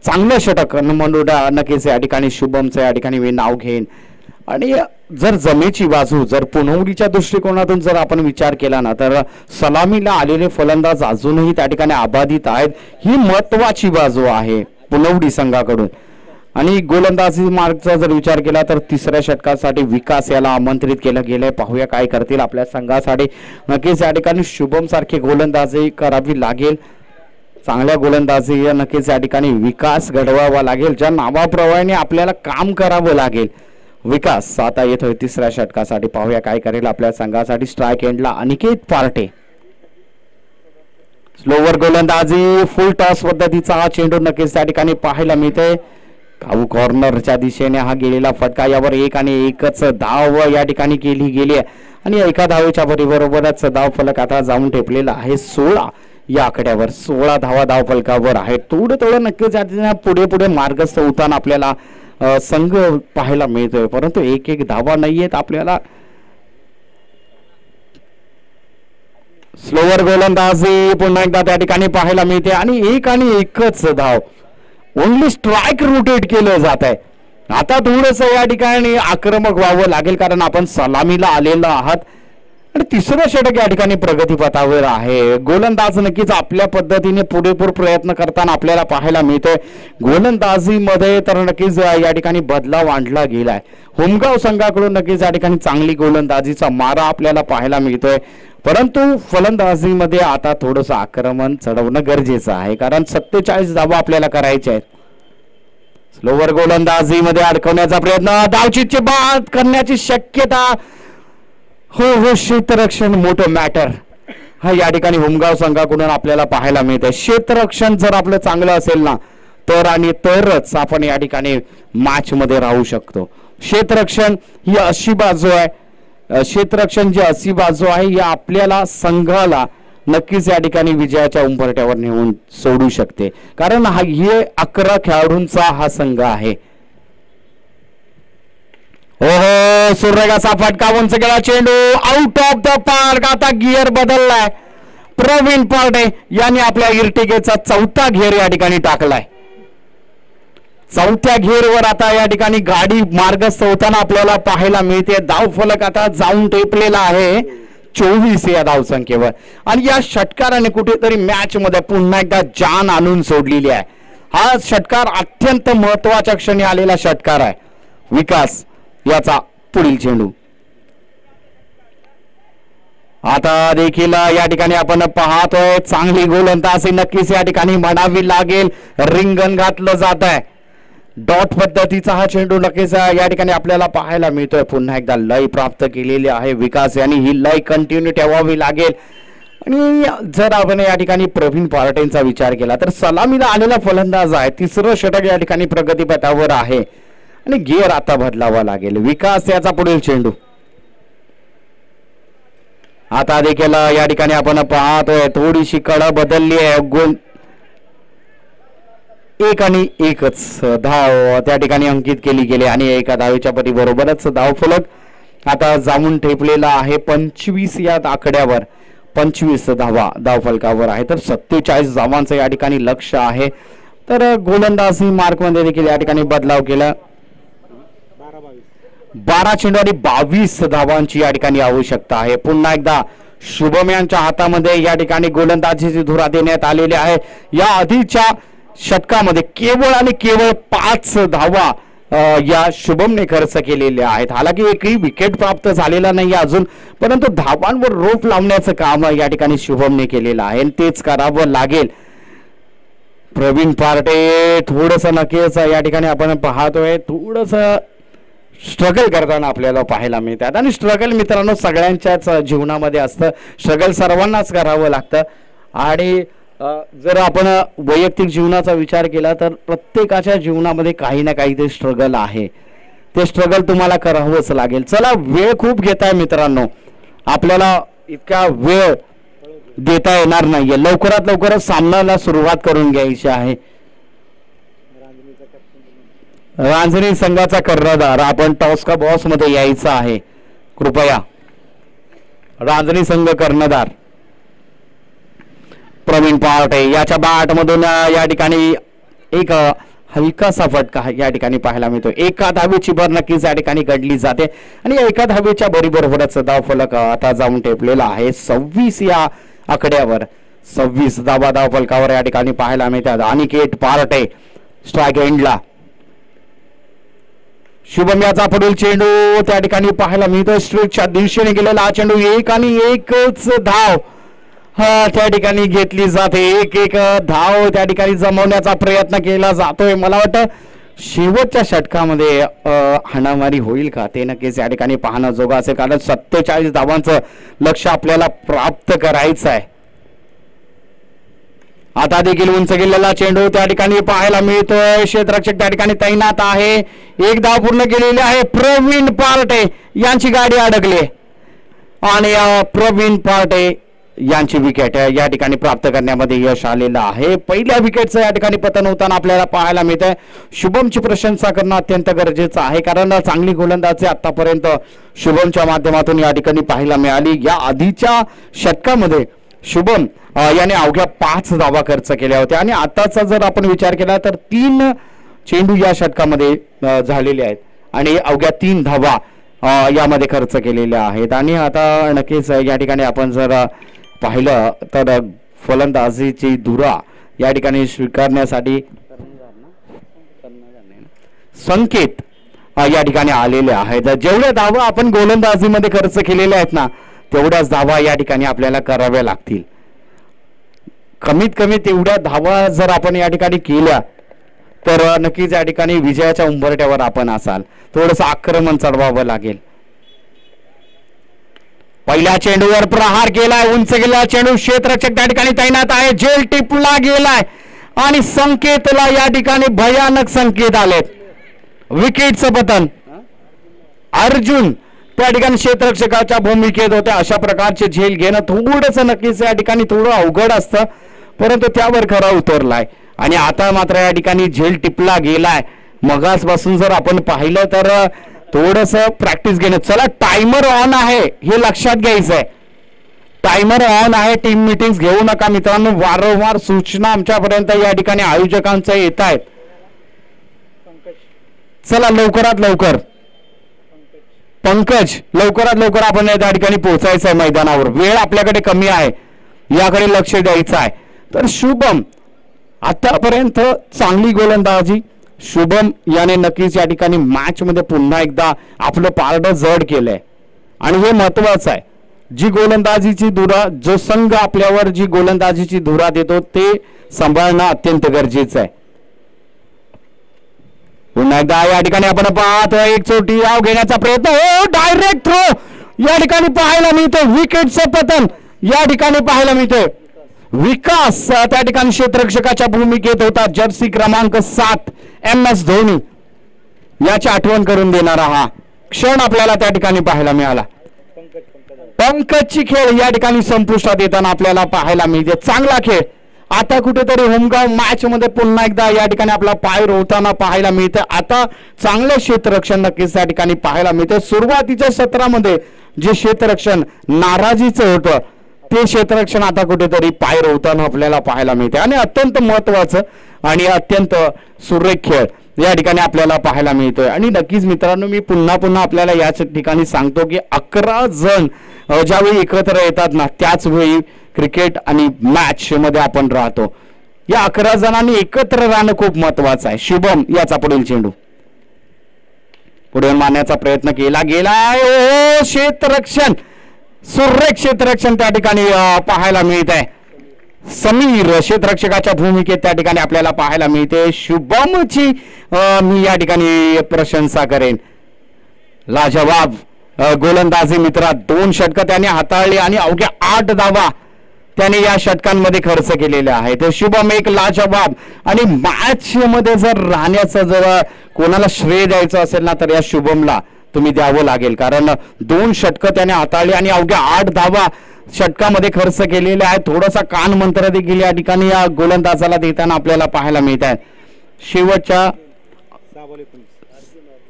चांगलं षटक म्हणून नक्कीच या ठिकाणी शुभमचं या ठिकाणी मी नाव घेईन. आणि जर जमेची बाजू जर पुनवडीच्या दृष्टिकोनातून जर आपण विचार केला ना, तर सलामीला आलेले फलंदाज अजूनही त्या ठिकाणी अबाधित आहेत. ही महत्वाची बाजू आहे पुनवडी संघाकडून. आणि गोलंदाजी मार्गचा जर विचार केला तर तिसऱ्या षटकासाठी विकास याला आमंत्रित केलं गेलंय. पाहूया काय करतील आपल्या संघासाठी. नक्कीच या ठिकाणी शुभम सारखी गोलंदाजी करावी लागेल. चांगल्या गोलंदाजी नक्कीच या ठिकाणी विकास घडवावा लागेल, ज्या नावाप्रमाणे आपल्याला काम करावं लागेल. विकास आता येतोय तिसऱ्या षटकासाठी. पाहूया काय करेल आपल्या संघासाठी. स्ट्राईक एंडला अनिकेत पार्टे. स्लोवर गोलंदाजी, फुल टॉस पद्धतीचा हा चेंडू नक्कीच त्या ठिकाणी पाहायला मिळते. काऊ कॉर्नरच्या दिशेने हा गेलेला फटका, यावर 1 आणि 1च धाव या ठिकाणी केली गेली आहे आणि एका धावेच्या बरोबरच धाव फलक आता जाऊन ठेपलेला आहे 16 या आकड्यावर. 16 धावा धाव फलकावर आहे. थोडं नक्कीच पुढे मार्गस्थ होताना आपल्याला संघ पाहायला मिळतोय, परंतु एक एक धावा नाहीयेत आपल्याला. स्लोवर गोलंदाजी पुन्हा एकदा त्या ठिकाणी पाहायला मिळते आणि एकच धाव, ओनली स्ट्राईक रोटेट केलं जात आहे. आता थोडस या ठिकाणी आक्रमक व्हावं लागेल, कारण आपण सलामीला आलेलो आहात आणि तिसरं षटक या ठिकाणी प्रगतीपथावर आहे. गोलंदाज नक्कीच आपल्या पद्धतीने पुरेपूर प्रयत्न करताना आपल्याला पाहायला मिळतोय. गोलंदाजीमध्ये तर नक्कीच या ठिकाणी बदलाव आणला गेलाय. होमगाव संघाकडून नक्कीच या ठिकाणी चांगली गोलंदाजीचा मारा आपल्याला पाहायला मिळतोय, परंतु फलंदाजीमध्ये आता थोडंसं आक्रमण चढवणं गरजेचं आहे, कारण 47 धावा आपल्याला करायच्या आहेत. स्लोवर गोलंदाजीमध्ये अडकवण्याचा प्रयत्न, धावचीची बाद करण्याची शक्यता. हो क्षेत्ररक्षण मोठं मॅटर हा या ठिकाणी होमगाव संघाकडून आपल्याला पाहायला मिळतंय. क्षेत्ररक्षण जर आपलं चांगलं असेल ना तरच आपण या ठिकाणी मॅच मध्ये राहू शकतो. क्षेत्ररक्षण ही अशी बाजू आहे, क्षेत्ररक्षण जी अशी बाजू आहे या आपल्याला संघाला नक्कीच या ठिकाणी विजयाच्या उंबरठ्यावर नेऊन सोडू शकते, कारण हे 11 खेळाडूंचा हा संघ आहे. ओहो सुरेगाचा फटका, उंच गेला चेंडू, आउट ऑफ द पार्क. आता गिअर बदललाय. प्रवीण पारडे यांनी आपल्या इर्टिगेचा 4था घेर या ठिकाणी टाकलाय. 4थ्या घेरवर आता या ठिकाणी गाडी मार्गस्थ होताना आपल्याला पाहायला मिळते. धाव फलक आता जाऊन टेपलेला आहे 24 या धावसंख्येवर, आणि या षटकाराने कुठेतरी मॅच मध्ये पुन्हा एकदा जान आणून सोडलेली आहे. हा षटकार अत्यंत महत्वाच्या क्षणी आलेला षटकार आहे. विकास याचा पुढील चेंडू आता देखील या ठिकाणी आपण पाहतोय. चांगली गोलंदाजी नक्कीच या ठिकाणी म्हणावी लागेल. रिंगण घातलं जात आहे. डॉट पद्धतीचा हा चेंडू नक्कीच या ठिकाणी आपल्याला पाहायला मिळतोय. पुन्हा एकदा लय प्राप्त केलेली आहे विकास यांनी, ही लय कंटिन्यू ठेवावी लागेल. आणि जर आपण या ठिकाणी प्रवीण पारटेंचा विचार केला तर सलामीला आलेला फलंदाज आहे. तिसरं षटक या ठिकाणी प्रगतीपथावर आहे आणि गिअर आता बदलावा लागेल. विकास याचा पुढील चेंडू आता देखील या ठिकाणी आपण पाहतोय. थोडीशी कडा बदलली आहे. गोल 1 धाव त्या ठिकाणी अंकित केली गेली आणि एका धावेच्या बरोबरच धाव फलक आता जाऊन ठेपलेला आहे 25 या आकड्यावर. 25 धावा धाव फलकावर आहे, तर 47 धावांचं या ठिकाणी लक्ष आहे. तर गोलंदाजी मार्क मध्ये देखील या ठिकाणी बदलाव केला. 12 चेंडू आणि 22 धावांची या ठिकाणी आवश्यकता आहे. पुन्हा एकदा शुभम यांच्या हातामध्ये या ठिकाणी गोलंदाजीची धुरा देण्यात आलेली आहे. या आधीच्या षटकामध्ये केवळ 5 धावा या शुभमने खर्च केलेल्या आहेत. हालाकी एकही विकेट प्राप्त झालेला नाही अजून, परंतु धावांवर रोप लावण्याचं काम या ठिकाणी शुभमने केलेलं आहे आणि तेच करावं लागेल. प्रवीण पारटे थोडस नक्कीच या ठिकाणी आपण पाहतोय, थोडस स्ट्रगल करताना आपल्याला पाहायला मिळतात. आणि स्ट्रगल मित्रांनो सगळ्यांच्याच जीवनामध्ये असतं. स्ट्रगल सर्वांनाच करावं लागतं. आणि जर आपण वैयक्तिक जीवनाचा विचार केला तर प्रत्येकाच्या जीवनामध्ये काही ना काही ते स्ट्रगल आहे. ते स्ट्रगल तुम्हाला करावंच लागेल. चला, वेळ खूप घेताय मित्रांनो, आपल्याला इतका वेळ देता येणार नाहीये. लवकरात लवकरच सामन्याला सुरुवात करून घ्यायची आहे. रांजणी संघाचा कर्णधार आपण टॉस का बॉस मध्ये यायचं आहे. कृपया रांजणी संघ कर्णधार प्रवीण पारटे याच्या बॅट मधून या ठिकाणी एक हलकासा फटका या ठिकाणी पाहायला मिळतो. एका धावेची भर नक्कीच या ठिकाणी घडली जाते आणि एका धावेच्या बरोबरच धाव फलक आता जाऊन टेपलेला आहे 26 या आकड्यावर. 26 धावा धाव फलकावर या ठिकाणी पाहायला मिळतात. अनिकेत पारटे स्ट्राईक एंडला. शुभम याचा पुढील चेंडू त्या ठिकाणी पाहायला मिळतो. स्ट्रेटच्या दिशेने गेलेला हा चेंडू एकच धाव त्या ठिकाणी घेतली जाते. एक धाव त्या ठिकाणी जमवण्याचा प्रयत्न केला जातोय. मला वाटतं शेवटच्या षटकामध्ये हाणामारी होईल का ते नक्कीच या ठिकाणी पाहणं जोगं असेल, कारण 47 धावांचं लक्ष आपल्याला प्राप्त करायचं आहे. आता देखील उंच गेलेला चेंडू त्या ठिकाणी पाहायला मिळतोय. क्षेत्ररक्षक त्या ठिकाणी तैनात आहे. एक धाव पूर्ण केलेली आहे. प्रवीण पारटे यांची गाडी अडकली आणि प्रवीण पारटे यांची विकेट या ठिकाणी प्राप्त करण्यामध्ये यश आलेलं आहे. पहिल्या विकेटचं या ठिकाणी पतन होताना आपल्याला पाहायला मिळत आहे. शुभमची प्रशंसा करणं अत्यंत गरजेचं आहे, कारण चांगली गोलंदाजी आतापर्यंत शुभमच्या माध्यमातून या ठिकाणी पाहायला मिळाली. या आधीच्या षटकामध्ये शुभम याने अवघ्या 5 धावा खर्च केल्या होत्या आणि आताचा जर आपण विचार केला तर 3 चेंडू या षटकामध्ये झालेले आहेत आणि अवघ्या 3 धावा यामध्ये खर्च केलेल्या आहेत. आणि आता नक्कीच या ठिकाणी आपण जर पाहिलं तर फलंदाजीची धुरा या ठिकाणी स्वीकारण्यासाठी संकेत या ठिकाणी आलेले आहेत. जेवढ्या धावा आपण गोलंदाजीमध्ये खर्च केलेल्या आहेत ना, तेवढ्याच धावा या ठिकाणी आपल्याला कराव्या लागतील. कमीत कमी तेवढ्या धावा जर आपण या ठिकाणी केल्या तर नक्कीच या ठिकाणी विजयाच्या उंबरठ्यावर आपण असाल. थोडंसं आक्रमण चढवावं लागेल. पहिल्या चेंडूवर प्रहार केलाय, उंच गेला चेंडू, क्षेत्ररक्षक त्या ठिकाणी तैनात आहे, झेल टिपला गेलाय आणि संकेतला या ठिकाणी भयानक संकेत आलेत. विकेटचं पतन. अर्जुन त्या ठिकाणी क्षेत्ररक्षकाच्या भूमिकेत होत्या. अशा प्रकारचे झेल घेणं थोडंसं नक्कीच या ठिकाणी थोडं अवघड असतं, परंतु त्यावर खरा उतरलाय आणि आता मात्र या ठिकाणी झेल टिपला गेलाय. मगासपासून जर आपण पाहिलं तर थोडंसं प्रॅक्टिस घेणं. चला, टायमर ऑन आहे हे लक्षात घ्यायचं आहे. टायमर ऑन आहे. टीम मीटिंग्स घेऊ नका मित्रांनो. वारंवार सूचना आमच्यापर्यंत या ठिकाणी आयोजकांच्या येत आहेत. चला लवकरात लवकर पंकज, लवकरात लवकर आपण या ठिकाणी पोहोचायचं आहे मैदानावर. वेळ आपल्याकडे कमी आहे, याकडे लक्ष द्यायचं आहे. तर शुभम आतापर्यंत चांगली गोलंदाजी. शुभम याने नक्कीच या ठिकाणी मॅच मध्ये पुन्हा एकदा आपलं पारडं जड केलंय आणि हे महत्वाचं आहे. जी गोलंदाजीची धुरा, जो संघ आपल्यावर जी गोलंदाजीची धुरा देतो ते सांभाळणं अत्यंत गरजेचं आहे. पुन्हा एकदा या ठिकाणी आपण पाहतो एक चोटी धाव घेण्याचा प्रयत्न. हो, डायरेक्ट थ्रो या ठिकाणी पाहायला मिळतो. विकेटचं पतन या ठिकाणी पाहायला मिळतोय. विकास त्या ठिकाणी क्षेत्ररक्षकाच्या भूमिकेत होता. जर्सी क्रमांक 7 MS धोनी याची आठवण करून देणारा हा क्षण आपल्याला त्या ठिकाणी पाहायला मिळाला. पंकजची खेळ या ठिकाणी संपुष्टात येताना आपल्याला पाहायला मिळते. चांगला खेळ. आता कुठेतरी होमगाव मॅच मध्ये पुन्हा एकदा या ठिकाणी आपला पाय रोवताना पाहायला मिळतं. आता चांगलं क्षेत्ररक्षण नक्कीच त्या ठिकाणी पाहायला मिळतं. सुरुवातीच्या सत्रामध्ये जे क्षेत्ररक्षण नाराजीचं होतं ते क्षेत्ररक्षण आता कुठेतरी पाय रोवताना आपल्याला पाहायला मिळते आणि अत्यंत महत्वाचं आणि अत्यंत सुरेख खेळ या ठिकाणी आपल्याला पाहायला मिळतोय. आणि नक्कीच मित्रांनो, मी पुन्हा आपल्याला याच ठिकाणी सांगतो की 11 जण ज्यावेळी एकत्र येतात ना, त्याच वेळी क्रिकेट आणि मॅच मध्ये आपण राहतो. या 11 जणांनी एकत्र राहणं खूप महत्वाचं आहे. शुभम याचा पुढील चेंडू पुढे मारण्याचा प्रयत्न केला गेलाय. ओ, क्षेत्ररक्षण, सुरेख क्षेत्ररक्षण त्या ठिकाणी पाहायला मिळत आहे. समीर क्षेत्ररक्षकाच्या भूमिकेत त्या ठिकाणी आपल्याला पाहायला मिळते. शुभमची मी या ठिकाणी प्रशंसा करेन. लाजवाब गोलंदाजी मित्रा. 2 षटकं त्याने हाताळली आणि अवघ्या 8 धावा त्याने या षटकांमध्ये खर्च केलेले आहेत. शुभम एक लाजवाब. आणि मॅच मध्ये जर राहण्याचं जर कोणाला श्रेय द्यायचं असेल ना, तर या शुभमला तुम्ही द्यावं लागेल, कारण 2 षटकं त्याने हाताळली आणि अवघ्या 8 धावा षटकामध्ये खर्च केलेले आहेत. थोडासा कान मंत्र देखील या ठिकाणी या गोलंदाजाला देताना आपल्याला पाहायला मिळत आहे. शेवटच्या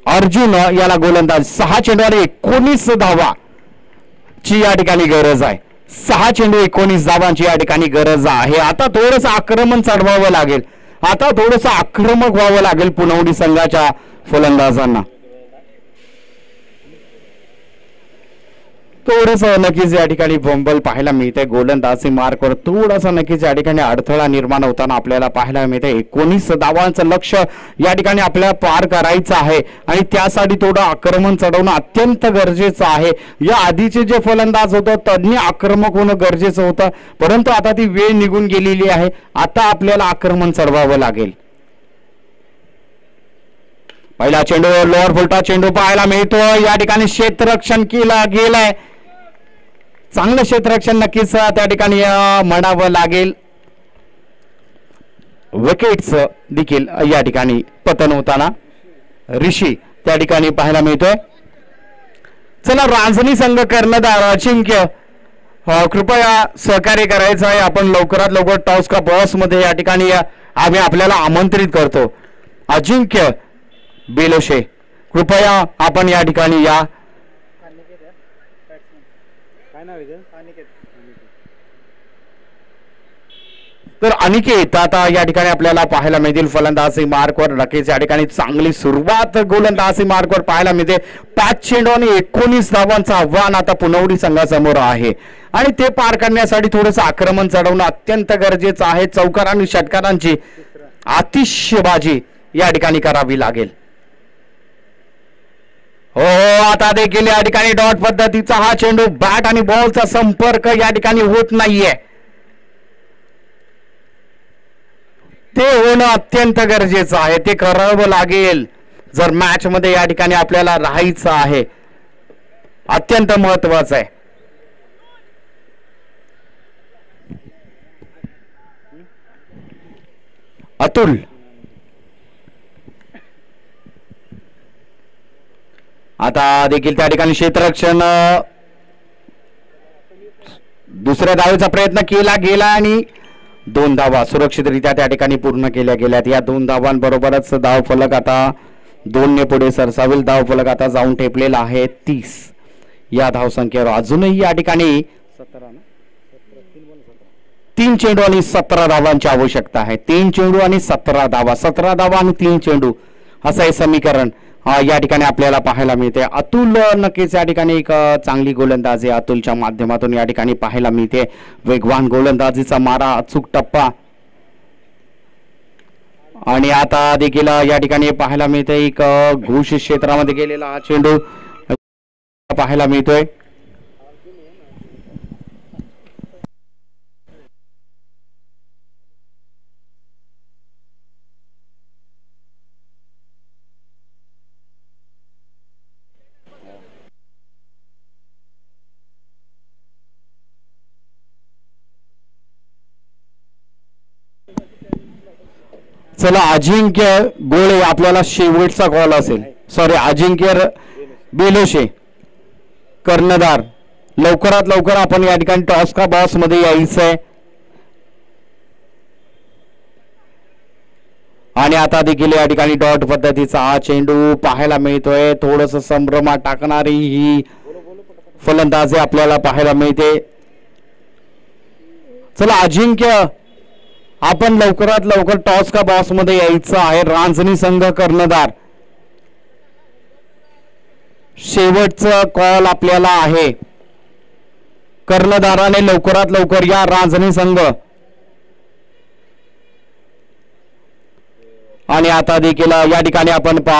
अर्जुन याला गोलंदाज 6 चेंडूवर 19 धावा ची या ठिकाणी गरज आहे. 6 चेंडू 19 धावांची या ठिकाणी गरज आहे. आता थोडंसं आक्रमण चढवावं लागेल. आता थोडंसं आक्रमक व्हावं लागेल पुनवडी संघाच्या फलंदाजांना. थोडंसं नक्कीच या ठिकाणी बंबल पाहायला मिळते. गोलंदाजी मार्कवर थोडासा नक्कीच या ठिकाणी अडथळा निर्माण होताना आपल्याला पाहायला मिळते. 19 धावांचं लक्ष या ठिकाणी आपल्याला पार करायचं आहे आणि त्यासाठी थोडं आक्रमण चढवणं अत्यंत गरजेचं आहे. या आधीचे जे फलंदाज होतं त्यांनी आक्रमक होणं गरजेचं होतं, परंतु आता ती वेळ निघून गेलेली आहे. आता आपल्याला आक्रमण चढवावं लागेल. पहिला चेंडू लोअर फुलटा चेंडू पाहायला मिळतो. या ठिकाणी क्षेत्ररक्षण केला गेलाय. चांगलं क्षेत्ररक्षण नक्कीच त्या ठिकाणी म्हणावं लागेल. विकेट्स देखील या ठिकाणी पतन होताना ऋषी त्या ठिकाणी पाहायला मिळतोय. चला, रांजणी संघ कर्णधार अजिंक्य कृपया सहकार्य करायचं आहे. आपण लवकरात लवकर टॉस का बॉस मध्ये या ठिकाणी आम्ही आपल्याला आमंत्रित करतो. अजिंक्य बेलोशे, कृपया आपण या ठिकाणी या. काय नाव आहे ते? तर अनिकेत आता या ठिकाणी आपल्याला पाहायला मिळतील फलंदाजी मार्कवर. नक्कीच या ठिकाणी चांगली सुरुवात गोलंदाजी मार्कवर पाहायला मिळते. 5 चेंडू आणि 19 धावांचं आव्हान आता पुनवडी संघासमोर आहे आणि ते पार करण्यासाठी थोडंसं आक्रमण चढवणं अत्यंत गरजेचं आहे. चौकार आणि षटकारांची आतिषबाजी या ठिकाणी करावी लागेल. हो, आता देखील या ठिकाणी डॉट पद्धतीचा हा चेंडू, बॅट आणि बॉलचा संपर्क या ठिकाणी होत नाहीये. ते होणं अत्यंत गरजेचं आहे. ते करावं लागेल जर मॅच मध्ये या ठिकाणी आपल्याला राहायचं आहे. अत्यंत महत्वाचं आहे. अतुल, आता देखील त्या ठिकाणी क्षेत्ररक्षण दुसऱ्या धावेचा प्रयत्न केला गेला आणि 2 धावा सुरक्षितरित्या त्या ठिकाणी पूर्ण केल्या गेल्यात. या 2 धावांबरोबरच धाव फलक आता 2 ने पुढे सरसावेल. धाव फलक आता जाऊन ठेपलेला आहे 30 या धावसंख्येवर. अजूनही या ठिकाणी 3 चेंडू आणि 17 धावांची आवश्यकता आहे. 3 चेंडू आणि 17 धावा, 17 धावा आणि 3 चेंडू असं हे समीकरण या ठिकाणी आपल्याला पाहायला मिळते. अतुल नक्कीच या ठिकाणी एक चांगली गोलंदाजी अतुलच्या माध्यमातून या ठिकाणी पाहायला मिळते. वेगवान गोलंदाजीचा मारा, अचूक टप्पा आणि आता देखील या ठिकाणी पाहायला मिळते एक घुश क्षेत्रामध्ये गेलेला हा चेंडू पाहायला मिळतोय. चला, अजिंक्य गोळे आपल्याला शेवटचा कॉल असेल. सॉरी, अजिंक्य बेलोशे कर्णधार, लवकरात लवकर आपण या ठिकाणी टॉस का बॉस मध्ये यायचंय. आणि आता देखील या ठिकाणी डॉट पद्धतीचा हा चेंडू पाहायला मिळतोय. थोडस संभ्रमात टाकणारी ही फलंदाजी आपल्याला पाहायला मिळते. चला अजिंक्य, आपण लवकरात लवकर टॉस का बॉस मध्ये यायचं आहे. रांजणी संघ कर्णधार, शेवटचा कॉल आपल्याला आहे. कर्णधाराने लवकरात लवकर या रांजणी संघ. आणि आता देखील या ठिकाणी आपण